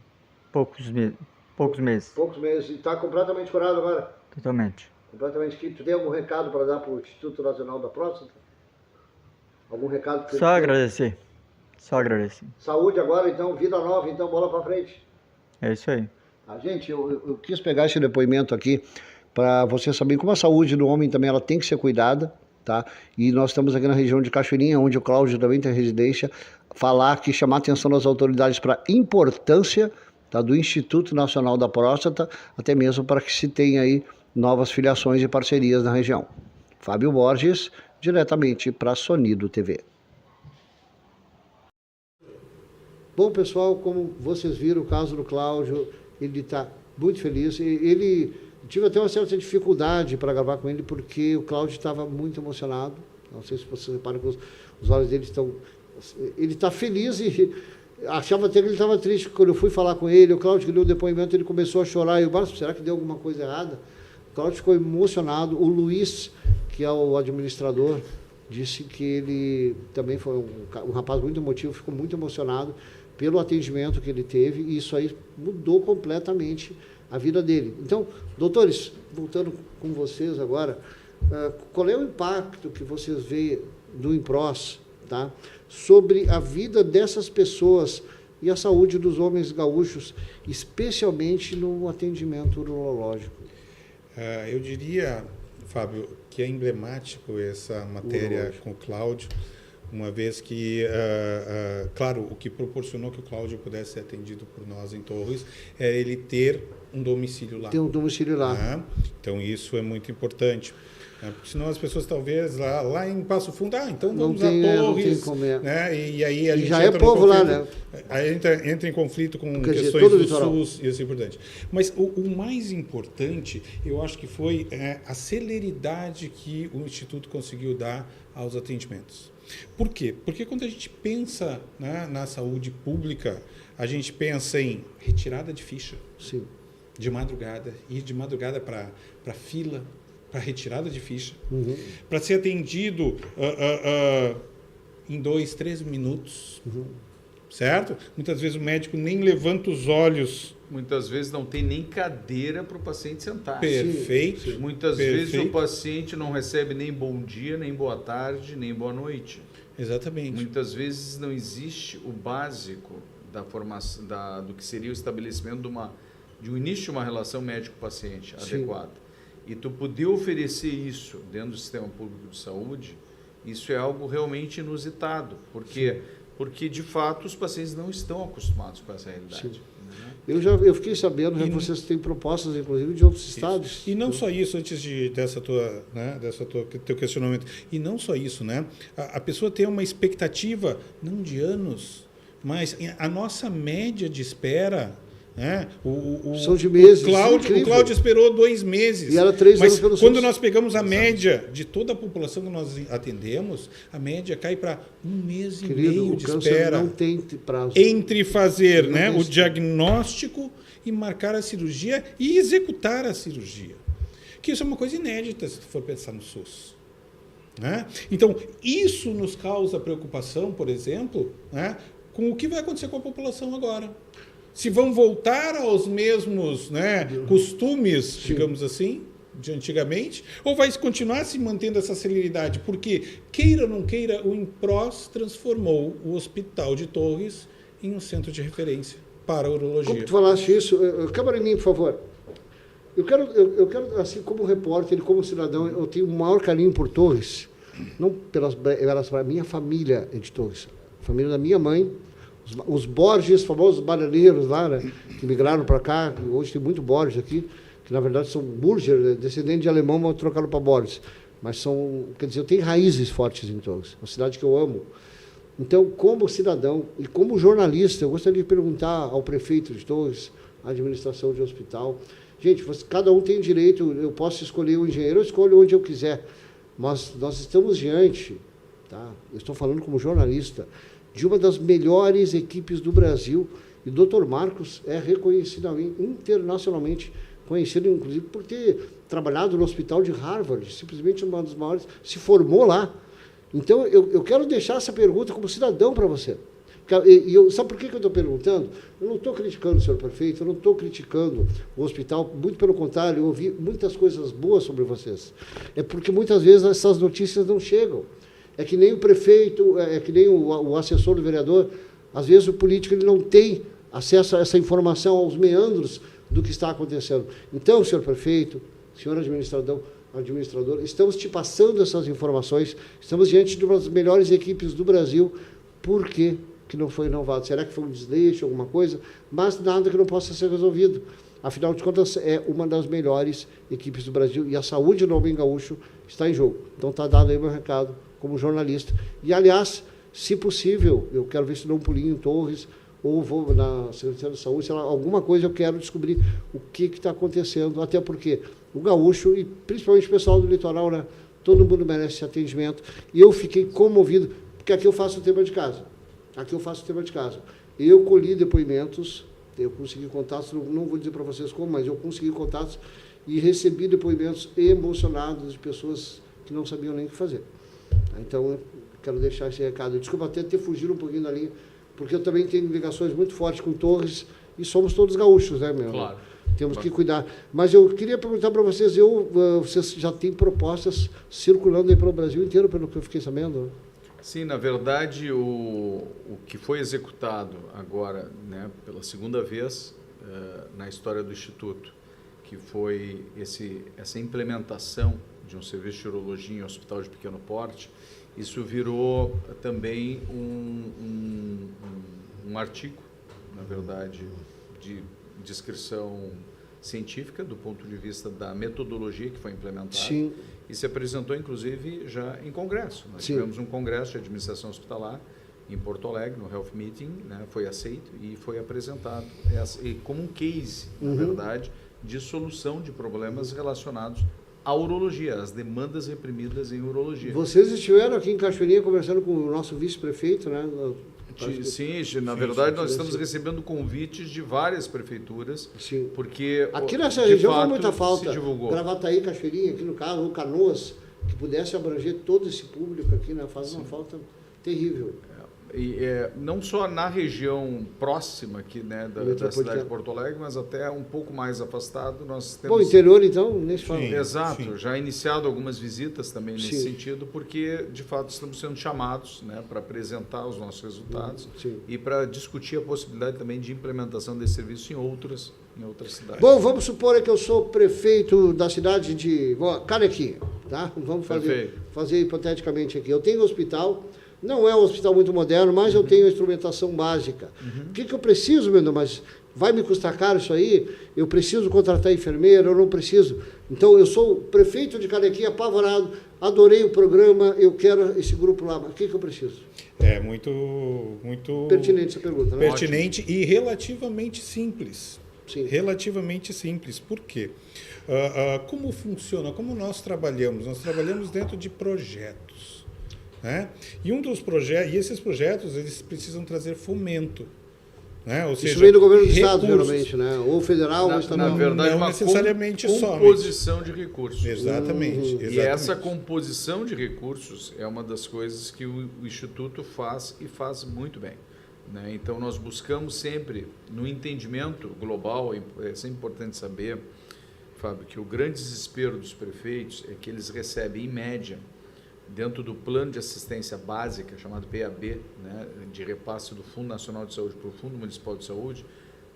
poucos meses. Poucos meses, e está completamente curado agora? Totalmente. Completamente. Tu tem algum recado para dar para o Instituto Nacional da Próstata? Algum recado? Só agradecer. Saúde agora, então, vida nova, então, bola para frente. É isso aí. Gente, eu quis pegar esse depoimento aqui para você saber como a saúde do homem também ela tem que ser cuidada, tá? E nós estamos aqui na região de Cachoeirinha, onde o Cláudio também tem residência, chamar a atenção das autoridades para a importância, tá, do Instituto Nacional da Próstata, até mesmo para que se tenha aí novas filiações e parcerias na região. Fábio Borges, diretamente para a Sonido TV. Bom, pessoal, como vocês viram o caso do Cláudio, ele está muito feliz. Ele tive até uma certa dificuldade para gravar com ele, porque o Cláudio estava muito emocionado. Não sei se vocês reparam que os olhos dele estão... Ele está feliz e achava até que ele estava triste. Quando eu fui falar com ele, o Cláudio que deu o depoimento, ele começou a chorar. Eu, será que deu alguma coisa errada? O Cláudio ficou emocionado. O Luiz, que é o administrador, disse que ele também foi um rapaz muito emotivo, ficou muito emocionado pelo atendimento que ele teve, e isso aí mudou completamente a vida dele. Então, doutores, voltando com vocês agora, qual é o impacto que vocês veem do INPROS, tá, sobre a vida dessas pessoas e a saúde dos homens gaúchos, especialmente no atendimento urológico? Eu diria, Fábio, que é emblemático essa matéria com o Cláudio, uma vez que, claro, o que proporcionou que o Cláudio pudesse ser atendido por nós em Torres é ele ter um domicílio lá. Tem um domicílio lá. Então, isso é muito importante. Porque senão as pessoas talvez lá em Passo Fundo, então vamos a Torres, né? E aí a gente já é povo lá, né? Aí entra em conflito com questões do SUS e assim por diante. Mas o mais importante, eu acho que foi a celeridade que o Instituto conseguiu dar aos atendimentos. Por quê? Porque quando a gente pensa, né, na saúde pública, a gente pensa em retirada de ficha. Sim. De madrugada, ir de madrugada para fila, para retirada de ficha, para ser atendido em 2, 3 minutos, certo? Muitas vezes o médico nem levanta os olhos. Muitas vezes não tem nem cadeira para o paciente sentar. Perfeito. Sim. Muitas vezes o paciente não recebe nem bom dia, nem boa tarde, nem boa noite. Exatamente. Muitas vezes não existe o básico da formação, do que seria o estabelecimento de um início de uma relação médico-paciente adequada. E tu poder oferecer isso dentro do sistema público de saúde, isso é algo realmente inusitado. Por quê? Porque, de fato, os pacientes não estão acostumados com essa realidade. Eu fiquei sabendo que vocês têm propostas, inclusive, de outros estados. E não só isso, antes dessa teu questionamento, e não só isso, né? A pessoa tem uma expectativa, não de anos, mas a nossa média de espera... São de meses. O Cláudio esperou 2 meses. E era 3 anos pelo quando SUS. nós pegamos a média de toda a população que nós atendemos, a média cai para 1 mês e meio de espera. Não tem prazo. Entre fazer o diagnóstico e marcar a cirurgia e executar a cirurgia. Que isso é uma coisa inédita se tu for pensar no SUS. Então, isso nos causa preocupação, por exemplo, com o que vai acontecer com a população agora. Se vão voltar aos mesmos costumes, digamos assim, de antigamente, ou vai continuar se mantendo essa celeridade? Porque, queira ou não queira, o INPROS transformou o Hospital de Torres em um centro de referência para a urologia. Como tu falaste isso, câmara em mim, por favor. Eu quero, assim, como repórter e como cidadão, eu tenho o maior carinho por Torres, não pelas minha família é de Torres, a família da minha mãe, os Borges, famosos bananeiros lá, né, que migraram para cá, hoje tem muito Borges aqui, que na verdade são Burger, descendentes de alemão, mas trocaram para Borges. Mas são, quer dizer, eu tenho raízes fortes em Torres, uma cidade que eu amo. Então, como cidadão e como jornalista, eu gostaria de perguntar ao prefeito de Torres, à administração de hospital, gente, cada um tem direito, eu posso escolher um engenheiro, eu escolho onde eu quiser, mas nós estamos diante, tá? Eu estou falando como jornalista, de uma das melhores equipes do Brasil, e o Dr. Marcos é reconhecido internacionalmente, conhecido inclusive por ter trabalhado no hospital de Harvard, simplesmente uma das maiores, se formou lá. Então, eu quero deixar essa pergunta como cidadão para você. Sabe por que eu estou perguntando? Eu não estou criticando o senhor prefeito, eu não estou criticando o hospital, muito pelo contrário, eu ouvi muitas coisas boas sobre vocês. É porque muitas vezes essas notícias não chegam. É que nem o prefeito, é que nem o assessor do vereador, às vezes o político ele não tem acesso a essa informação, aos meandros do que está acontecendo. Então, senhor prefeito, senhor administrador, estamos te passando essas informações, estamos diante de uma das melhores equipes do Brasil. Por que não foi renovado? Será que foi um desleixo, alguma coisa? Mas nada que não possa ser resolvido. Afinal de contas, é uma das melhores equipes do Brasil e a saúde do homem gaúcho está em jogo. Então, está dado aí o meu recado como jornalista. E, aliás, se possível, eu quero ver se dá um pulinho em Torres, ou vou na Secretaria de Saúde, sei lá, alguma coisa eu quero descobrir o que está acontecendo, até porque o gaúcho, e principalmente o pessoal do litoral, né, todo mundo merece esse atendimento, e eu fiquei comovido, porque aqui eu faço o tema de casa. Eu colhi depoimentos, eu consegui contatos, não vou dizer para vocês como, mas eu consegui contatos e recebi depoimentos emocionados de pessoas que não sabiam nem o que fazer. Então, eu quero deixar esse recado. Desculpa até ter fugido um pouquinho da linha, porque eu também tenho ligações muito fortes com Torres, e somos todos gaúchos, né, meu? Claro. Temos que cuidar. Mas eu queria perguntar para vocês, vocês já têm propostas circulando aí pelo Brasil inteiro, pelo que eu fiquei sabendo? Sim, na verdade, o que foi executado agora, né, pela segunda vez na história do Instituto, que foi essa implementação de um serviço de urologia em hospital de pequeno porte, isso virou também um artigo, na verdade, de descrição científica, do ponto de vista da metodologia que foi implementada. Sim. E se apresentou, inclusive, já em congresso. Nós Sim. tivemos um congresso de administração hospitalar em Porto Alegre, no Health Meeting, né, foi aceito e foi apresentado como um case, na verdade, de solução de problemas relacionados à urologia, as demandas reprimidas em urologia. Vocês estiveram aqui em Cachoeirinha conversando com o nosso vice-prefeito, né? Sim, na verdade nós estamos recebendo convites de várias prefeituras, Sim. porque aqui nessa de região fato, faz muita falta. se divulgou. Gravataí, Cachoeirinha, aqui no caso, ou Canoas, que pudesse abranger todo esse público aqui, né? Faz uma falta terrível. E, não só na região próxima aqui, né, da cidade de Porto Alegre, mas até um pouco mais afastado. Nós temos... Bom, interior então, nesse fala. Exato, sim. Já iniciado algumas visitas também nesse Sim. sentido, porque de fato estamos sendo chamados, né, para apresentar os nossos resultados Sim. e para discutir a possibilidade também de implementação desse serviço em outras cidades. Bom, vamos supor que eu sou prefeito da cidade de Canequinha, tá? Vamos fazer hipoteticamente aqui. Eu tenho um hospital. Não é um hospital muito moderno, mas eu tenho a instrumentação básica. O que eu preciso, meu irmão? Mas vai me custar caro isso aí? Eu preciso contratar enfermeira, eu não preciso. Então, eu sou prefeito de Canequinha, apavorado, adorei o programa, eu quero esse grupo lá. Mas o que eu preciso? É muito Pertinente essa pergunta, né? pertinente e relativamente simples. Sim. Relativamente simples. Por quê? Como funciona? Como nós trabalhamos? Nós trabalhamos dentro de projetos. Né? E esses projetos eles precisam trazer fomento, né? Ou seja, isso vem do governo do Estado, recursos. geralmente, né? Ou federal, ou estadual. Na verdade, não uma necessariamente composição de recursos. Exatamente. E essa composição de recursos é uma das coisas que o Instituto faz e faz muito bem. Né? Então, nós buscamos sempre, no entendimento global, é sempre importante saber, Fábio, que o grande desespero dos prefeitos é que eles recebem, em média, dentro do plano de assistência básica, chamado PAB, né, de repasse do Fundo Nacional de Saúde para o Fundo Municipal de Saúde,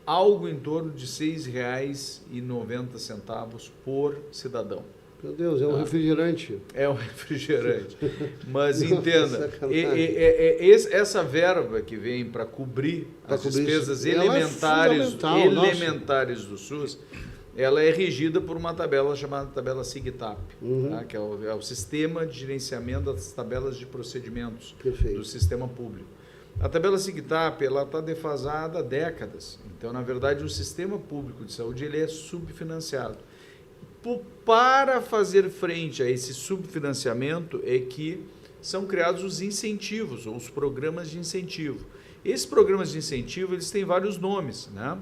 algo em torno de R$ 6,90 por cidadão. Meu Deus, é um refrigerante. É um refrigerante. Mas entenda, essa verba que vem para cobrir as despesas elementares do SUS, ela é regida por uma tabela chamada tabela SIGTAP, tá? Que é o sistema de gerenciamento das tabelas de procedimentos do sistema público. A tabela SIGTAP está defasada há décadas. Então, na verdade, o sistema público de saúde ele é subfinanciado. Para fazer frente a esse subfinanciamento é que são criados os incentivos, ou os programas de incentivo. Esses programas de incentivo eles têm vários nomes, né?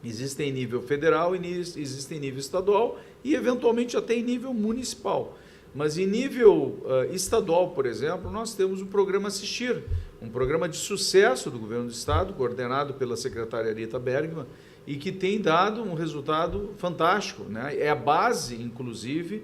Existem em nível federal, existem em nível estadual e, eventualmente, até em nível municipal. Mas em nível estadual, por exemplo, nós temos o programa Assistir, um programa de sucesso do governo do estado, coordenado pela secretária Rita Bergman, e que tem dado um resultado fantástico, né? É a base, inclusive,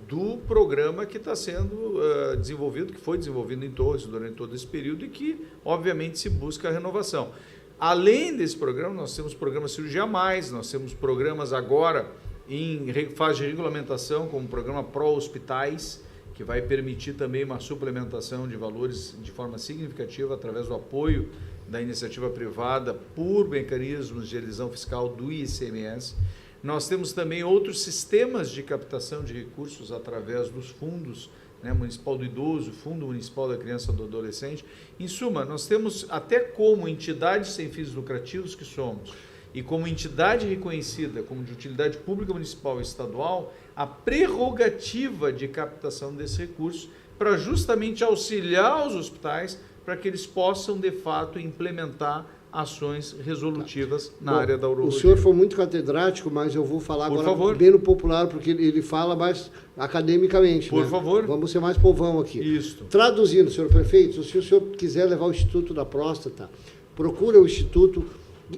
do programa que está sendo desenvolvido, que foi desenvolvido em Torres durante todo esse período e que, obviamente, se busca a renovação. Além desse programa, nós temos o programa Cirurgia Mais, nós temos programas agora em fase de regulamentação, como o programa Pró-Hospitais, que vai permitir também uma suplementação de valores de forma significativa através do apoio da iniciativa privada por mecanismos de elisão fiscal do ICMS. Nós temos também outros sistemas de captação de recursos através dos fundos né, municipal do idoso, Fundo Municipal da Criança e do Adolescente. Em suma, nós temos, até como entidades sem fins lucrativos que somos, e como entidade reconhecida como de utilidade pública municipal e estadual, a prerrogativa de captação desses recursos para justamente auxiliar os hospitais para que eles possam, de fato, implementar ações resolutivas na área da urologia. O senhor foi muito catedrático, mas eu vou falar Por agora favor. bem no popular, porque ele fala mais academicamente. Por né? favor. Vamos ser mais povão aqui. Isso. Traduzindo, senhor prefeito, se o senhor quiser levar o Instituto da Próstata, procura o Instituto,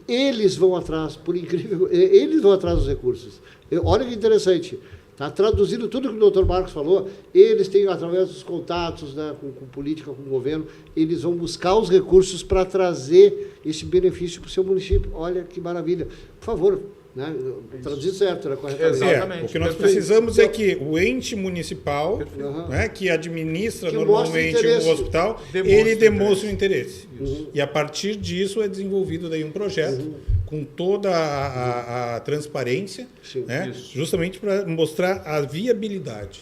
eles vão atrás, por incrível, eles vão atrás dos recursos. Olha que interessante. Tá traduzindo tudo que o doutor Marcos falou, eles têm, através dos contatos, né, com política, com o governo, eles vão buscar os recursos para trazer esse benefício para o seu município. Olha que maravilha. Por favor, né, traduzir certo, né, corretamente. Exatamente. O que nós Perfeito. precisamos é que o ente municipal, né, que administra Que normalmente mostre interesse. o hospital, ele demonstre o interesse. E a partir disso é desenvolvido daí um projeto com toda a transparência, né, justamente para mostrar a viabilidade.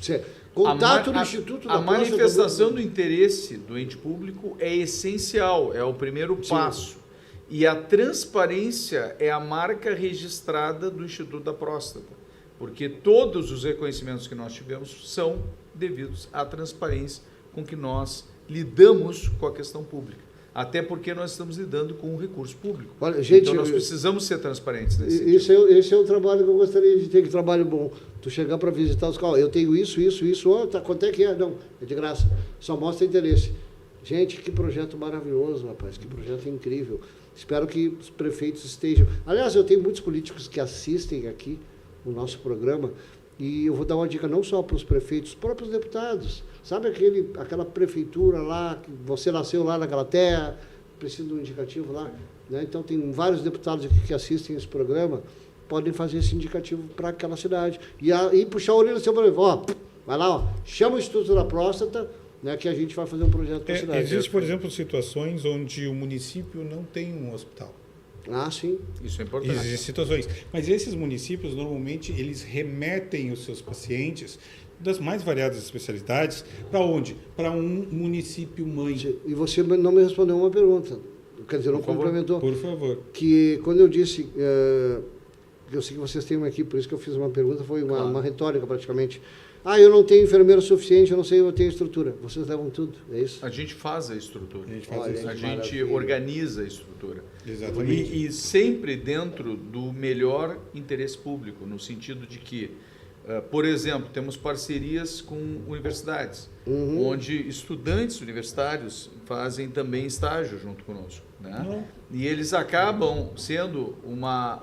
Contato do Instituto da A Próstata manifestação do interesse do ente público é essencial, é o primeiro passo. E a transparência é a marca registrada do Instituto da Próstata, porque todos os reconhecimentos que nós tivemos são devidos à transparência com que nós lidamos com a questão pública. Até porque nós estamos lidando com um recurso público. Olha, gente, então nós precisamos ser transparentes nesse sentido. Esse é um trabalho que eu gostaria de ter, que trabalho bom. Tu chegar para visitar os carros, eu tenho isso, tá, quanto é que é? Não, é de graça, só mostra interesse. Gente, que projeto maravilhoso, rapaz, que projeto incrível. Espero que os prefeitos estejam... Aliás, eu tenho muitos políticos que assistem aqui o nosso programa, e eu vou dar uma dica não só para os prefeitos, os próprios deputados. Sabe aquela prefeitura lá, que você nasceu lá naquela terra, precisa de um indicativo lá? Né? Então, tem vários deputados aqui que assistem esse programa, podem fazer esse indicativo para aquela cidade. E puxar o olho no seu prefeito. Ó, vai lá, ó, chama o Instituto da Próstata, né, que a gente vai fazer um projeto para a cidade. Existem, por exemplo, situações onde o município não tem um hospital. Ah, sim. Isso é importante. Existem situações. Mas esses municípios, normalmente, eles remetem os seus pacientes das mais variadas especialidades para onde? Para um município mãe. E você não me respondeu uma pergunta. Quer dizer, não complementou. Por favor. Que quando eu disse... eu sei que vocês têm uma equipe, por isso que eu fiz uma pergunta, foi uma retórica praticamente. Ah, eu não tenho enfermeiro suficiente, eu não sei, eu tenho estrutura. Vocês levam tudo, é isso? A gente faz a estrutura. A gente organiza a estrutura. Exatamente. E sempre dentro do melhor interesse público, no sentido de que, por exemplo, temos parcerias com universidades, onde estudantes universitários fazem também estágio junto conosco. Né? E eles acabam sendo uma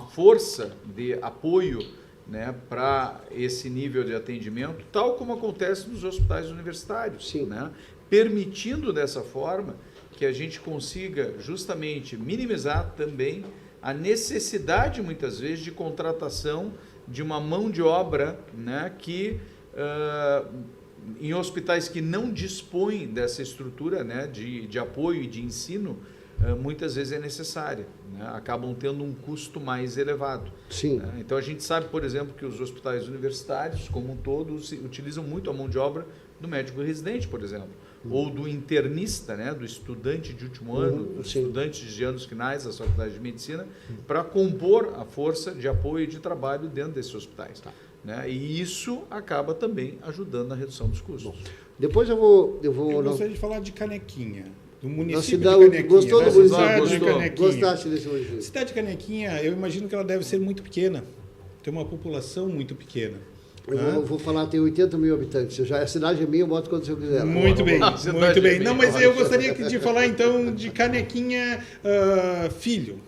força de apoio, né, para esse nível de atendimento, tal como acontece nos hospitais universitários, né? Permitindo dessa forma que a gente consiga justamente minimizar também a necessidade, muitas vezes, de contratação de uma mão de obra, né, que em hospitais que não dispõem dessa estrutura, né, de apoio e de ensino, muitas vezes é necessária, né? Acabam tendo um custo mais elevado. Sim. Né? Então a gente sabe, por exemplo, que os hospitais universitários, como um todo, utilizam muito a mão de obra do médico residente, por exemplo, ou do internista, né? Do estudante de último ano, dos estudantes de anos finais da faculdade de medicina, para compor a força de apoio e de trabalho dentro desses hospitais. Né? E isso acaba também ajudando na redução dos custos. Depois eu vou Eu gostaria de falar de Canequinha. Do município cidade, de Canequinha. gostou do município? De Canequinha. Gostaste desse município? A cidade de Canequinha, eu imagino que ela deve ser muito pequena. Tem uma população muito pequena. Eu vou falar, tem 80 mil habitantes. A cidade é minha, eu boto quando você quiser. Muito bem, muito bem. Não, mas eu gostaria de falar então de Canequinha Filho.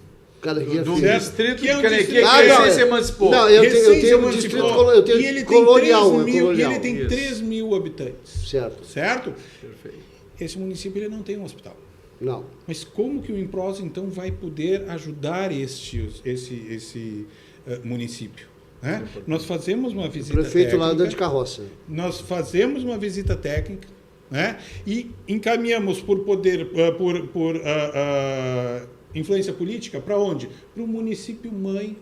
Canequinha do Filho. distrito que é de um Canequinha, distrito- que recém se emancipou. Não, eu tenho um distrito eu tenho E ele tem colonial. 3 mil, colonial. e ele tem Isso. 3 mil habitantes. Certo. Certo? Perfeito. Esse município ele não tem um hospital. Não. Mas como que o Impros, então, vai poder ajudar esse município? Né? Nós fazemos uma O visita prefeito lá anda técnica, de carroça. nós fazemos uma visita técnica, né? E encaminhamos por poder, por influência política, para onde? Para o município mãe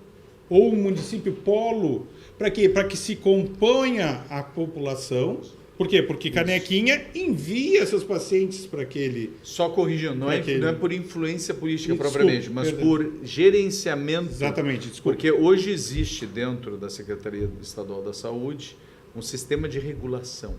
ou um município polo, para quê? Para que se componha a população. Por quê? Porque Canequinha envia seus pacientes para aquele... Só corrigindo, não é por influência política Desculpa, propriamente, mas por gerenciamento. Exatamente, desculpa. Porque hoje existe dentro da Secretaria Estadual da Saúde um sistema de regulação.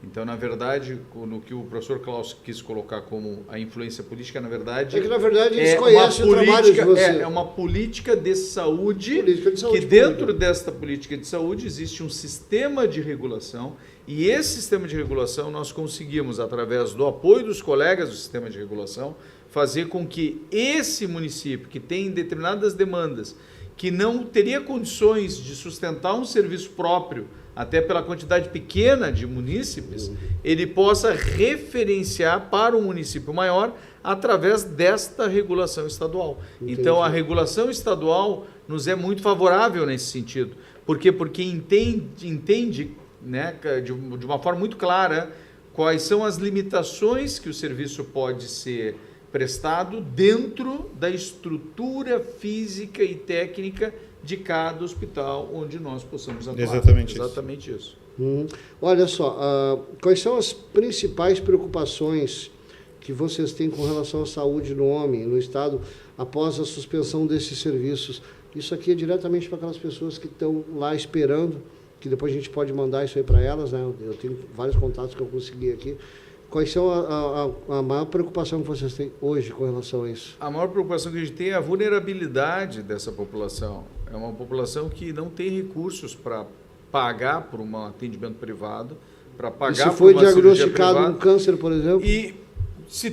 Então, na verdade, no que o professor Klaus quis colocar como a influência política, na verdade... É que, na verdade, eles conhecem o trabalho de você. É uma política de saúde, que dentro desta política de saúde existe um sistema de regulação, e esse sistema de regulação nós conseguimos, através do apoio dos colegas do sistema de regulação, fazer com que esse município, que tem determinadas demandas, que não teria condições de sustentar um serviço próprio, até pela quantidade pequena de munícipes, ele possa referenciar para um município maior através desta regulação estadual. Entendi. Então, a regulação estadual nos é muito favorável nesse sentido. Por quê? Porque entende, né, de uma forma muito clara quais são as limitações que o serviço pode ser prestado dentro da estrutura física e técnica de cada hospital onde nós possamos atuar. Exatamente isso. Olha só, quais são as principais preocupações que vocês têm com relação à saúde do homem no Estado após a suspensão desses serviços? Isso aqui é diretamente para aquelas pessoas que estão lá esperando, que depois a gente pode mandar isso aí para elas, né? Eu tenho vários contatos que eu consegui aqui. Quais são a maior preocupação que vocês têm hoje com relação a isso? A maior preocupação que a gente tem é a vulnerabilidade dessa população. É uma população que não tem recursos para pagar por um atendimento privado, para pagar por uma cirurgia privada. Se foi diagnosticado um câncer, por exemplo? E se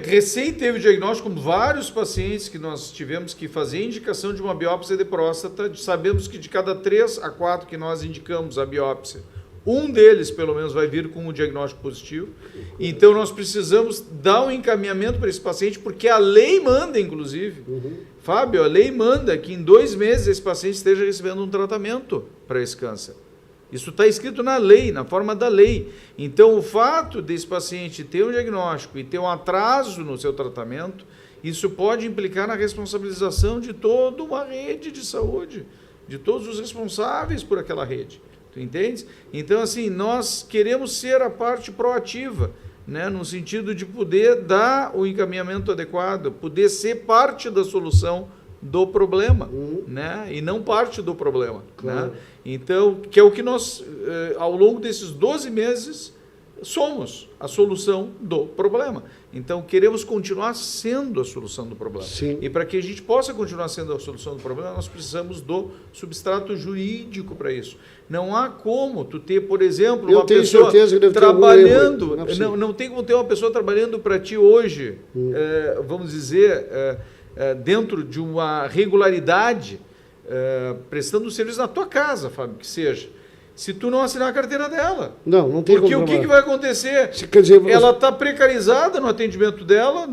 recém teve o diagnóstico, como vários pacientes que nós tivemos que fazer indicação de uma biópsia de próstata, sabemos que de cada 3 a 4 que nós indicamos a biópsia, um deles, pelo menos, vai vir com um diagnóstico positivo. Então, nós precisamos dar um encaminhamento para esse paciente, porque a lei manda, inclusive. Fábio, a lei manda que em 2 meses esse paciente esteja recebendo um tratamento para esse câncer. Isso está escrito na lei, na forma da lei. Então, o fato desse paciente ter um diagnóstico e ter um atraso no seu tratamento, isso pode implicar na responsabilização de toda uma rede de saúde, de todos os responsáveis por aquela rede. Tu entendes? Então, assim, nós queremos ser a parte proativa, né, no sentido de poder dar o encaminhamento adequado, poder ser parte da solução do problema, né, e não parte do problema. Claro. Né? Então, que é o que nós, ao longo desses 12 meses, somos a solução do problema. Então, queremos continuar sendo a solução do problema. Sim. E para que a gente possa continuar sendo a solução do problema, nós precisamos do substrato jurídico para isso. Não há como tu ter, por exemplo, uma pessoa trabalhando... Não tem como ter uma pessoa trabalhando para ti hoje, vamos dizer, dentro de uma regularidade, prestando serviço na tua casa, Fábio, que seja. Se tu não assinar a carteira dela. Não tem como. Porque o que vai acontecer? Quer dizer, ela está precarizada no atendimento dela,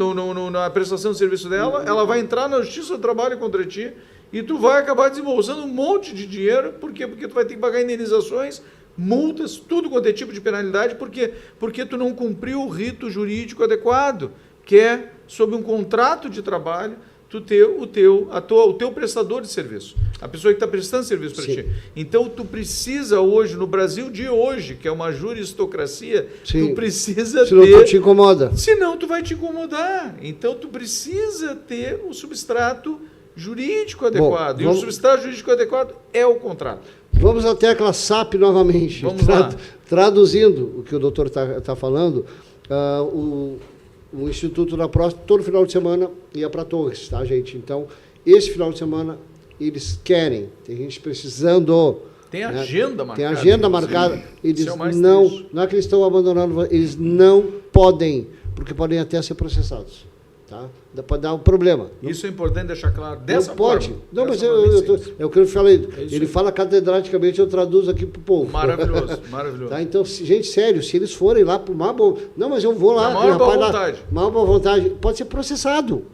na prestação de serviço dela, ela vai entrar na Justiça do Trabalho contra ti e tu vai acabar desembolsando um monte de dinheiro. Por quê? Porque tu vai ter que pagar indenizações, multas, tudo quanto é tipo de penalidade, porque tu não cumpriu o rito jurídico adequado, que é, sob um contrato de trabalho, tu ter o teu prestador de serviço, a pessoa que está prestando serviço para ti. Então, tu precisa hoje, no Brasil de hoje, que é uma juristocracia, tu precisa ter... Senão tu te incomoda. Senão tu vai te incomodar. Então, tu precisa ter o substrato jurídico adequado. E o substrato jurídico adequado é o contrato. Vamos à tecla SAP novamente. Vamos lá. Traduzindo o que o doutor está falando, o Instituto da Próstata, todo final de semana, ia para Torres, tá, gente? Então, esse final de semana, eles querem. Tem gente precisando. Tem agenda marcada. Tem agenda marcada. Eles não é que eles estão abandonando, eles não podem, porque podem até ser processados. Tá? Pode dar um problema. Isso é importante deixar claro. Dessa não pode. Forma, não, mas é o que eu falei. Ele fala catedraticamente, eu traduzo aqui para o povo. Maravilhoso, maravilhoso. Tá? Então, gente, sério, se eles forem lá por má boa... Não, mas eu vou lá. Maior boa vontade. Maior boa vontade. Pode ser processado.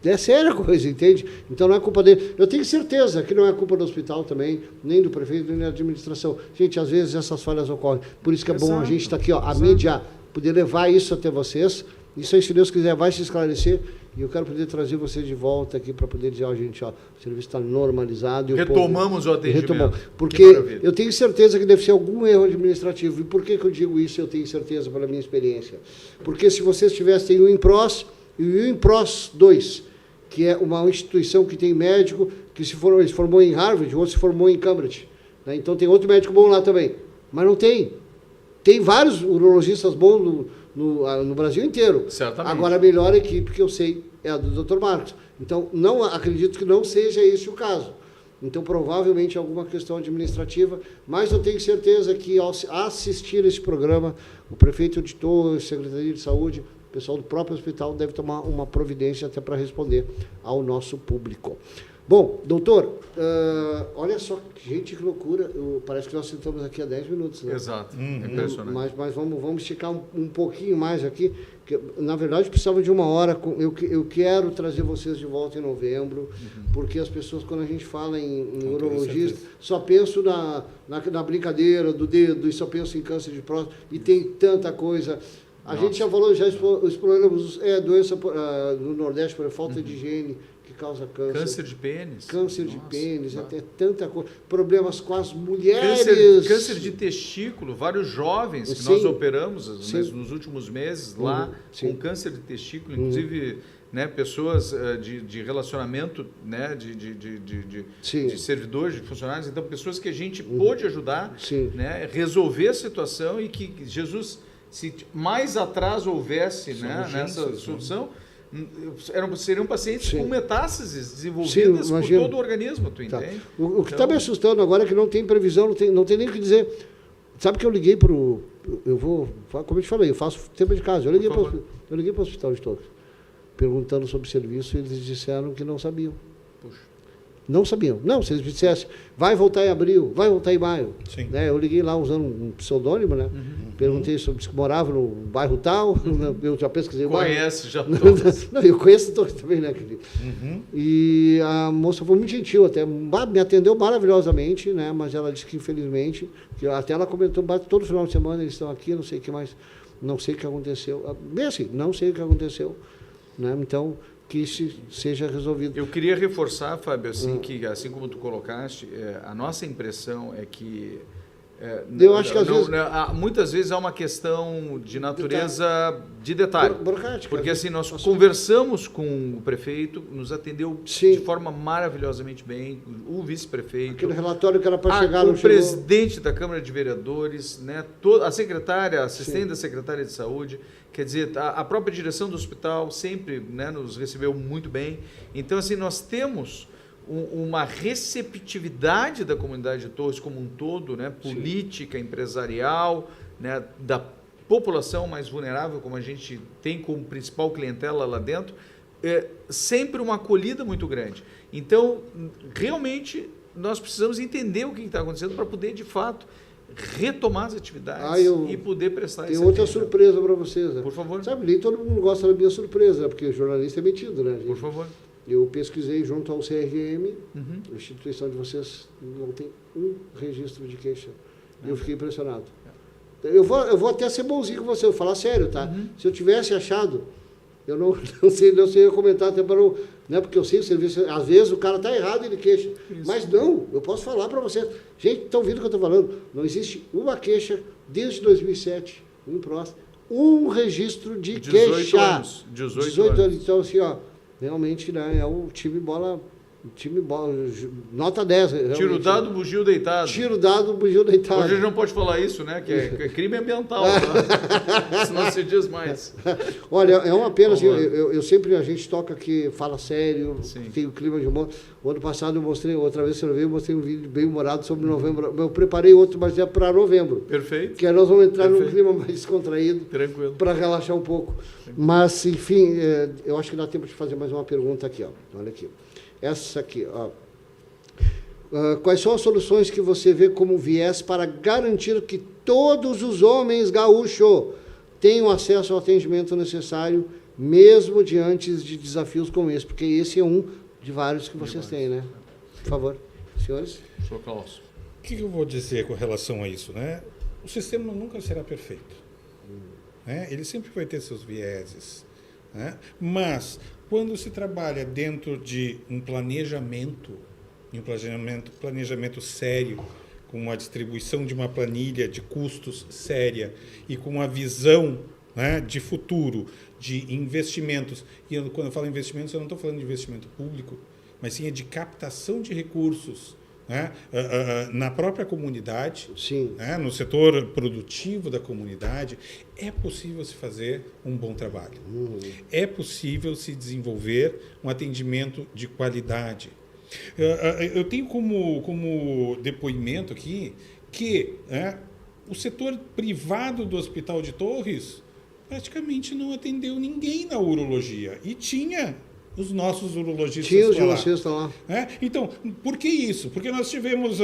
É séria a coisa, entende? Então não é culpa dele. Eu tenho certeza que não é culpa do hospital também, nem do prefeito, nem da administração. Gente, às vezes essas falhas ocorrem. Por isso que é bom a gente estar aqui, ó, a mídia, poder levar isso até vocês, Isso aí, se Deus quiser, vai se esclarecer. E eu quero poder trazer você de volta aqui para poder dizer, gente, o serviço está normalizado. E retomamos o atendimento. Retomamos. Porque eu tenho certeza que deve ser algum erro administrativo. E por que eu digo isso? Eu tenho certeza pela minha experiência. Porque se vocês tivessem o INPROS e o INPROS 2, que é uma instituição que tem médico que se formou em Harvard, ou se formou em Cambridge. Né? Então tem outro médico bom lá também. Mas não tem. Tem vários urologistas bons no Brasil inteiro. Certamente. Agora, a melhor equipe que eu sei é a do Dr. Marcos. Então, não acredito que não seja esse o caso. Então, provavelmente, alguma questão administrativa, mas eu tenho certeza que, ao assistir esse programa, o prefeito de Torres, Secretaria de Saúde, o pessoal do próprio hospital deve tomar uma providência até para responder ao nosso público. Bom, doutor, olha só, gente, que loucura. Parece que nós sentamos aqui há 10 minutos. Né? Exato, impressionante. Mas vamos esticar um pouquinho mais aqui. Que, na verdade, precisava de 1 hora. Eu quero trazer vocês de volta em novembro, porque as pessoas, quando a gente fala em urologista, só penso na brincadeira do dedo, e só penso em câncer de próstata, e tem tanta coisa. A gente já falou, já exploramos doença no Nordeste por falta de higiene, que causa câncer. Câncer de pênis. Câncer de pênis, até tanta coisa. Problemas com as mulheres. Câncer de testículo, vários jovens que nós operamos nos últimos meses lá com câncer de testículo, inclusive né, pessoas de relacionamento, né, de servidores, de funcionários, então pessoas que a gente pôde ajudar, né, resolver a situação e que Jesus, se mais atrás houvesse nessa solução, seriam pacientes com metástases desenvolvidas por todo o organismo, tu entende? O que está me assustando agora é que não tem previsão, não tem nem o que dizer. Sabe que eu liguei para o... como eu te falei, eu faço tempo de casa. Eu liguei para o Hospital de Torres, perguntando sobre o serviço, e eles disseram que não sabiam. Puxa. Não sabiam. Não, se eles me dissessem, vai voltar em abril, vai voltar em maio. Né? Eu liguei lá usando um pseudônimo, né? Perguntei sobre se morava no bairro tal, eu já pesquisei o bairro. Conhece já todos. Não, eu conheço todos também, né, querido? E a moça foi muito gentil até, me atendeu maravilhosamente, né? Mas ela disse que, infelizmente, até ela comentou, todo final de semana eles estão aqui, não sei o que mais, não sei o que aconteceu. Bem assim, não sei o que aconteceu. Né? Então, que isso seja resolvido. Eu queria reforçar, Fábio, assim, que assim como tu colocaste, a nossa impressão é que eu acho que às vezes... muitas vezes há uma questão de natureza de detalhe. Burocrática. Porque assim, nós conversamos com o prefeito, nos atendeu de forma maravilhosamente bem, o vice-prefeito. Aquele relatório que era para chegar no presidente da Câmara de Vereadores, né, a secretária, a assistente da secretária de Saúde, quer dizer, a própria direção do hospital sempre, né, nos recebeu muito bem. Então, assim, nós temos uma receptividade da comunidade de Torres como um todo, né, política, empresarial, né, da população mais vulnerável, como a gente tem como principal clientela lá dentro, sempre uma acolhida muito grande. Então, realmente, nós precisamos entender o que está acontecendo para poder, de fato, retomar as atividades e poder prestar esse Tem outra surpresa para vocês. Né? Por favor. Sabe, nem todo mundo gosta da minha surpresa, porque o jornalista é metido, né, gente? Por favor. Eu pesquisei junto ao CRM, a instituição de vocês não tem um registro de queixa. Eu fiquei impressionado. Eu vou até ser bonzinho com você, eu vou falar sério, tá? Se eu tivesse achado, eu não sei comentar até para não... Né, porque eu sei o serviço, às vezes o cara está errado e ele queixa. Isso. Mas não, eu posso falar para vocês. Gente, estão ouvindo o que eu estou falando? Não existe uma queixa desde 2007, um registro de 18 queixa. Anos. 18 anos. Então, assim, ó, realmente, né, é o time bola, nota 10. Realmente. Tiro dado, bugio deitado. Tiro dado, bugio deitado. Hoje a gente não pode falar isso, né? Que é crime ambiental. Tá? Isso não se diz mais. Olha, é uma pena, assim, eu sempre, a gente toca aqui, fala sério, tem o clima de humor. O ano passado eu mostrei, outra vez eu mostrei um vídeo bem humorado sobre novembro. Eu preparei outro, mas é para novembro. Perfeito. Que aí nós vamos entrar num clima mais descontraído. Tranquilo. Para relaxar um pouco. Mas, enfim, eu acho que dá tempo de fazer mais uma pergunta aqui, ó. Olha aqui. Essa aqui, ó. Quais são as soluções que você vê como viés para garantir que todos os homens gaúchos tenham acesso ao atendimento necessário, mesmo diante de desafios como esse? Porque esse é um de vários que vocês têm, né? Por favor, senhores. Sr. Klaus. O que eu vou dizer com relação a isso, né? O sistema nunca será perfeito. né, ele sempre vai ter seus vieses, né? Mas quando se trabalha dentro de um planejamento sério, com uma distribuição de uma planilha de custos séria e com uma visão, né, de futuro, de investimentos. E quando eu falo investimentos, eu não estou falando de investimento público, mas sim de captação de recursos, né, na própria comunidade, Sim. né, no setor produtivo da comunidade. É possível se fazer um bom trabalho. É possível se desenvolver um atendimento de qualidade. Eu tenho como depoimento aqui que o setor privado do Hospital de Torres praticamente não atendeu ninguém na urologia. E tinha os nossos urologistas Tinha os lá. urologistas lá. Então, por que isso? Porque nós tivemos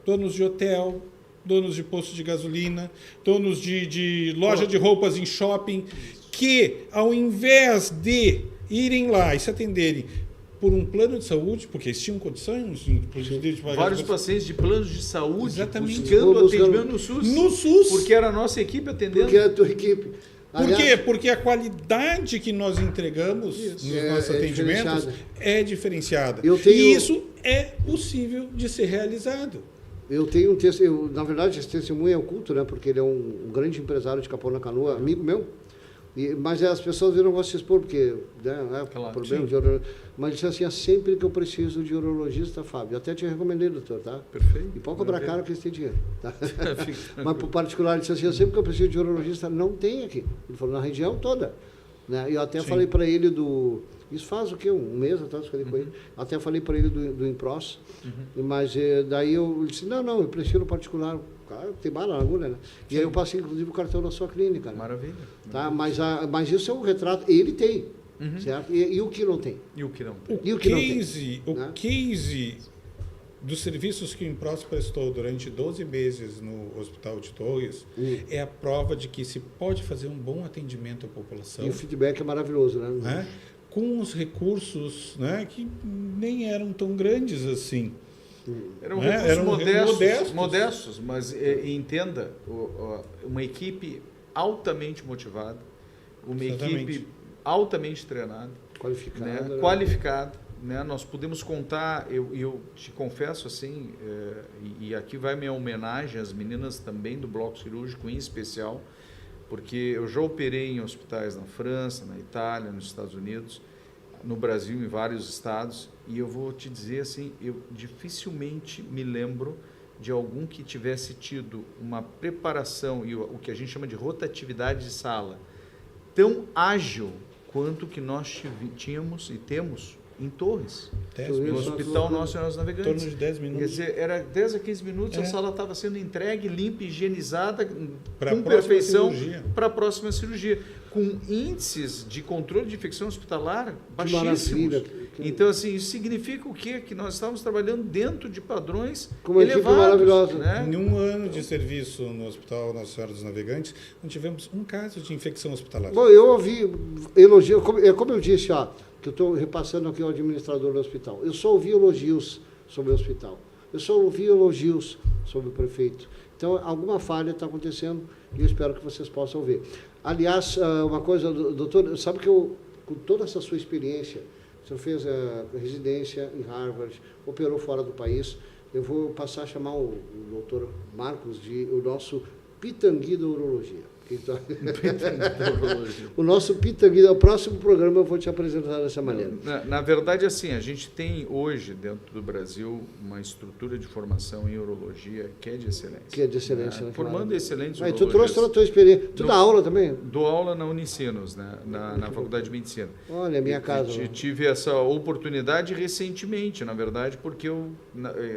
donos de hotel, donos de posto de gasolina, donos de loja de roupas em shopping, que ao invés de irem lá e se atenderem por um plano de saúde, porque eles tinham condições de pagar. Vários pacientes de planos de saúde Exatamente. buscando atendimento no SUS. No SUS. Porque era a nossa equipe atendendo. Porque é a tua equipe. Por quê? Porque a qualidade que nós entregamos nos nossos atendimentos é diferenciada. E isso é possível de ser realizado. Eu tenho um testemunho, na verdade, esse testemunho é oculto, né? Porque ele é um grande empresário de Capão na Canoa, amigo meu. Mas as pessoas não gostam de se expor, porque é problema de urologia. Mas disse assim, sempre que eu preciso de urologista, Fábio. Eu até te recomendei, doutor, tá? Perfeito. E pode cobrar caro que eles têm dinheiro. Tá? Mas, por particular, ele disse assim, sempre que eu preciso de urologista, não tem aqui. Ele falou, na região toda. Né? E eu até falei para ele Isso faz o quê? Um mês atrás, falei com ele. Até falei para ele do Impros. Mas daí eu disse, não, eu prefiro particular. Cara, tem bala na agulha, né? E aí eu passei, inclusive, o cartão da sua clínica. Né? Maravilha. Tá? Mas isso é um retrato, ele tem, certo? E o que não tem? E o que não tem? O case dos serviços que o Impros prestou durante 12 meses no Hospital de Torres é a prova de que se pode fazer um bom atendimento à população. E o feedback é maravilhoso, né? Com os recursos, né, que nem eram tão grandes assim. Eram recursos modestos, mas entenda, uma equipe altamente motivada, uma equipe altamente treinada, qualificada. Né? Nós podemos contar, eu te confesso assim, e aqui vai minha homenagem às meninas também do bloco cirúrgico em especial, porque eu já operei em hospitais na França, na Itália, nos Estados Unidos, no Brasil, em vários estados, e eu vou te dizer assim, eu dificilmente me lembro de algum que tivesse tido uma preparação e o que a gente chama de rotatividade de sala tão ágil quanto que nós tínhamos e temos em Torres, no Hospital Nacional dos Navegantes. Em torno de 10 minutos. Quer dizer, era 10 a 15 minutos, a sala estava sendo entregue, limpa, higienizada, pra com perfeição para a próxima cirurgia, com índices de controle de infecção hospitalar baixíssimos. Então, assim, isso significa o quê? Que nós estávamos trabalhando dentro de padrões elevados. Né? Em um ano de serviço no Hospital Nossa Senhora dos Navegantes, não tivemos um caso de infecção hospitalar. Bom, eu ouvi elogio, como eu disse, que eu estou repassando aqui ao administrador do hospital. Eu só ouvi elogios sobre o hospital. Eu só ouvi elogios sobre o prefeito. Então, alguma falha está acontecendo e eu espero que vocês possam ver. Aliás, uma coisa, doutor, sabe que com toda essa sua experiência, o senhor fez residência em Harvard, operou fora do país, eu vou passar a chamar o doutor Marcos de o nosso pitangui da urologia. Então, o nosso pitangui, o próximo programa eu vou te apresentar dessa maneira. Na verdade, assim, a gente tem hoje dentro do Brasil uma estrutura de formação em urologia que é de excelência. Que é de excelência, né? Formando excelentes urologistas. Tu trouxe toda a tua experiência. Tu dá aula também? Dou aula na Unicinos, né? na Faculdade de Medicina. Olha, minha casa. Tive essa oportunidade recentemente, na verdade, porque eu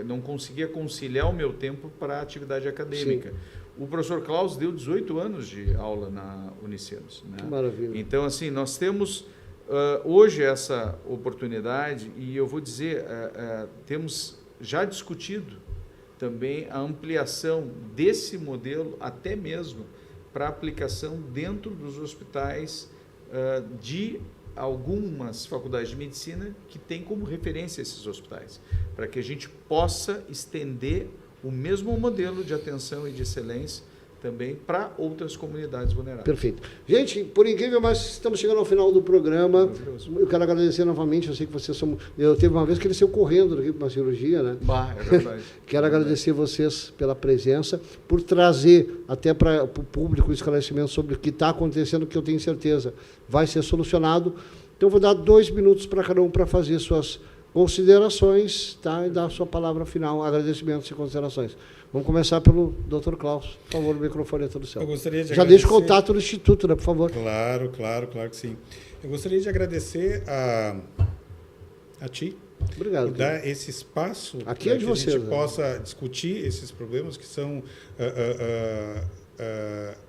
não conseguia conciliar o meu tempo para a atividade acadêmica. Sim. O professor Klaus deu 18 anos de aula na Unicinos. Né? Que maravilha. Então, assim, nós temos hoje essa oportunidade e eu vou dizer, temos já discutido também a ampliação desse modelo até mesmo para aplicação dentro dos hospitais de algumas faculdades de medicina que têm como referência esses hospitais, para que a gente possa estender o mesmo modelo de atenção e de excelência também para outras comunidades vulneráveis. Perfeito. Gente, por incrível, mas estamos chegando ao final do programa. Eu quero agradecer novamente, eu sei que vocês são... Eu teve uma vez que ele saiu correndo aqui para uma cirurgia, né? Bah, é verdade. Quero agradecer vocês pela presença, por trazer até para o público o esclarecimento sobre o que está acontecendo, que eu tenho certeza vai ser solucionado. Então, eu vou dar 2 minutos para cada um para fazer suas considerações, tá? E dar a sua palavra final, agradecimentos e considerações. Vamos começar pelo Dr. Klaus. Por favor, o microfone é todo seu. Eu gostaria de Já deixa o contato do Instituto, né, por favor. Claro que sim. Eu gostaria de agradecer a ti. Obrigado. Por dar esse espaço aqui para é de que a vocês, gente né? possa discutir esses problemas que são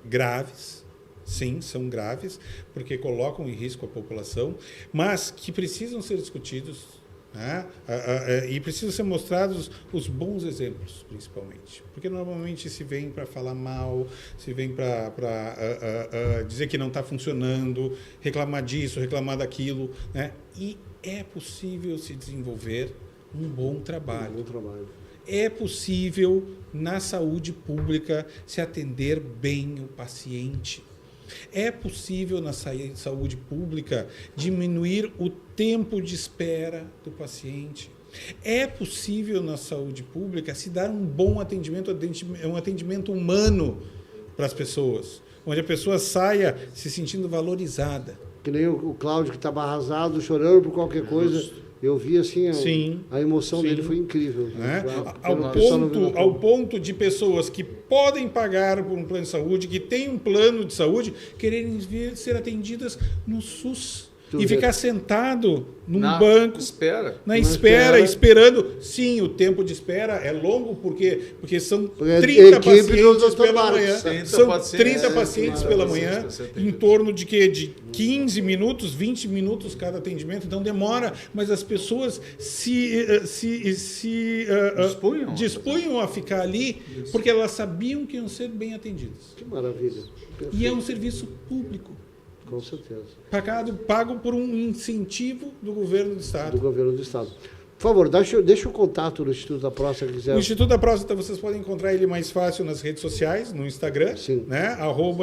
graves. Sim, são graves, porque colocam em risco a população, mas que precisam ser discutidos, né? E precisam ser mostrados os bons exemplos, principalmente. Porque normalmente se vem para falar mal, se vem para dizer que não está funcionando, reclamar disso, reclamar daquilo, né? E é possível se desenvolver um bom trabalho. Um bom trabalho. É possível, na saúde pública, se atender bem o paciente. É possível, na saúde pública, diminuir o tempo de espera do paciente. É possível, na saúde pública, se dar um bom atendimento, um atendimento humano para as pessoas, onde a pessoa saia se sentindo valorizada. Que nem o Cláudio, que estava arrasado, chorando por qualquer coisa. Eu vi assim, a emoção dele foi incrível. Né? Ao ponto de pessoas que podem pagar por um plano de saúde, que têm um plano de saúde, quererem vir ser atendidas no SUS. E ficar sentado num banco, na espera, esperando. Sim, o tempo de espera é longo, porque são 30 pacientes pela manhã. São 30 pacientes pela manhã, em torno de 15 minutos, 20 minutos cada atendimento. Então demora, mas as pessoas se dispunham a ficar ali, porque elas sabiam que iam ser bem atendidas. Que maravilha. Perfeito. E é um serviço público. Com certeza. Pago por um incentivo do governo do Estado. Do governo do Estado. Por favor, deixa o contato do Instituto da Próstata. Quiser. O Instituto da Próstata, vocês podem encontrar ele mais fácil nas redes sociais, no Instagram, sim, né?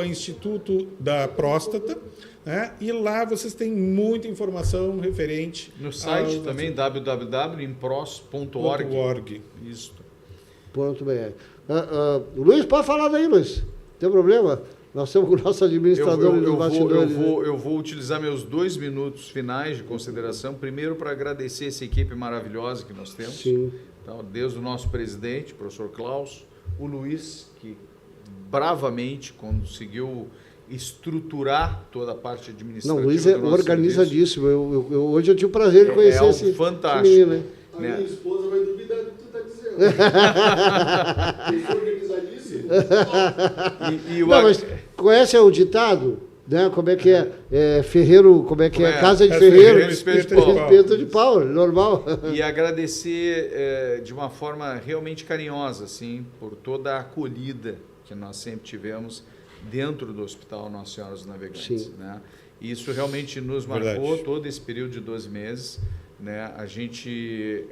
@Instituto da Próstata. Né? E lá vocês têm muita informação referente... No site também, www.impros.org. Isso. .br. Luiz, pode falar daí, Luiz. Não tem problema? Nós temos o nosso administrador dos bastidores. Eu vou utilizar meus 2 minutos finais de consideração, primeiro para agradecer essa equipe maravilhosa que nós temos. Sim. Então, desde o nosso presidente, o professor Klaus, o Luiz, que bravamente conseguiu estruturar toda a parte administrativa. Não, o Luiz é organizadíssimo. Hoje eu tive o prazer de conhecer esse fantástico. menino, né? A minha esposa vai duvidar do que tu está dizendo. Ele foi organizadíssimo. Não, mas conhece o ditado? Né? Como é que é? Ferreiro, como é que é? Casa de ferreiro, espeto de pau, normal. E agradecer de uma forma realmente carinhosa, assim, por toda a acolhida que nós sempre tivemos dentro do Hospital Nossa Senhora dos Navegantes. Né? E isso realmente nos marcou todo esse período de 12 meses. Né? A gente...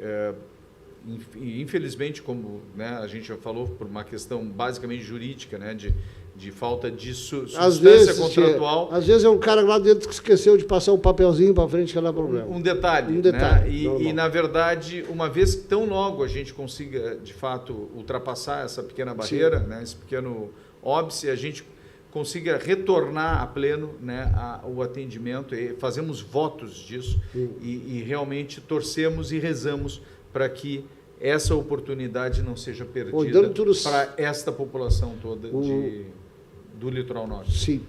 infelizmente, como, né, a gente já falou, por uma questão basicamente jurídica, né, de falta de substância contratual. Às vezes é um cara lá dentro que esqueceu de passar um papelzinho para frente, que não dá problema. Um detalhe. Né? E, na verdade, uma vez que tão logo a gente consiga, de fato, ultrapassar essa pequena barreira, né, esse pequeno óbice, a gente consiga retornar a pleno, né, o atendimento, e fazemos votos disso e realmente torcemos e rezamos para que essa oportunidade não seja perdida para esta população toda do litoral norte. Sim,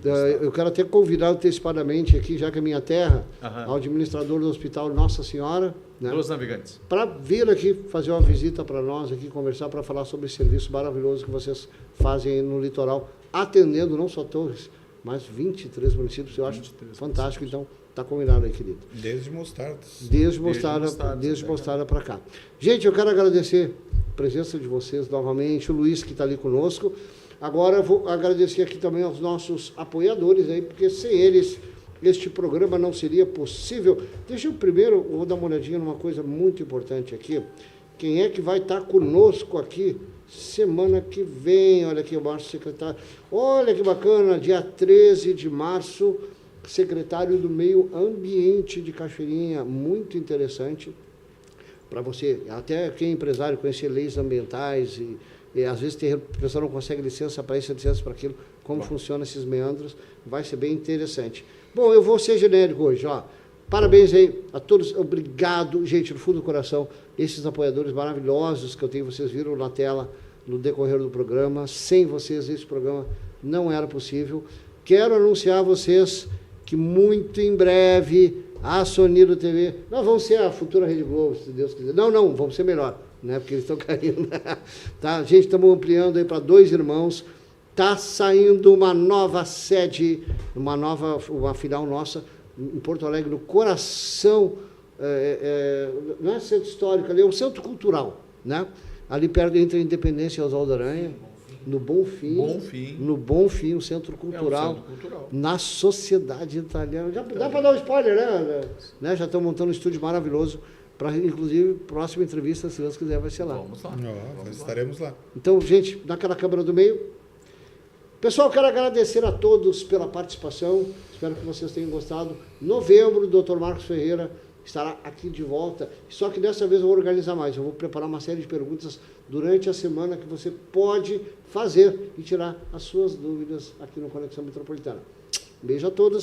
eu quero até convidar antecipadamente aqui, já que é minha terra, ao administrador do Hospital Nossa Senhora, né, dos Navegantes, para vir aqui fazer uma visita para nós, aqui conversar, para falar sobre esse serviço maravilhoso que vocês fazem no litoral, atendendo não só Torres, mas 23 municípios. Eu acho fantástico. Então, está combinado aí, querido. Desde Mostarda. Desde Mostarda para cá. Gente, eu quero agradecer a presença de vocês novamente, o Luiz, que está ali conosco. Agora eu vou agradecer aqui também aos nossos apoiadores aí, porque sem eles este programa não seria possível. Deixa eu primeiro, vou dar uma olhadinha numa coisa muito importante aqui. Quem é que vai estar conosco aqui semana que vem. Olha aqui, o Márcio secretário. Olha que bacana, dia 13 de março, secretário do Meio Ambiente de Cachoeirinha. Muito interessante para você, até quem é empresário, conhecer leis ambientais e às vezes o pessoal não consegue licença para isso, licença para aquilo, como funcionam esses meandros, vai ser bem interessante. Bom, eu vou ser genérico hoje, ó. Parabéns aí a todos, obrigado, gente, do fundo do coração, esses apoiadores maravilhosos que eu tenho, vocês viram na tela no decorrer do programa. Sem vocês esse programa não era possível. Quero anunciar a vocês que muito em breve a Sonido TV, nós vamos ser a futura Rede Globo, se Deus quiser. Não, vamos ser melhor, né? Porque eles estão caindo. Tá? Gente, estamos ampliando aí para 2 irmãos. Está saindo uma nova sede, uma filial nossa em Porto Alegre, no coração, não é centro histórico, ali é um centro cultural, né? Ali perto entre a Independência e Oswaldo Aranha, no Bonfim, o centro cultural, na Sociedade Italiana. Já dá para dar um spoiler, né? Já estão montando um estúdio maravilhoso para, inclusive, próxima entrevista, se Deus quiser, vai ser lá. Vamos lá. Estaremos lá. Então, gente, naquela câmera do meio. Pessoal, quero agradecer a todos pela participação. Espero que vocês tenham gostado. Novembro, o Dr. Marcos Ferreira estará aqui de volta. Só que dessa vez eu vou organizar mais. Eu vou preparar uma série de perguntas durante a semana que você pode fazer e tirar as suas dúvidas aqui no Conexão Metropolitana. Um beijo a todos.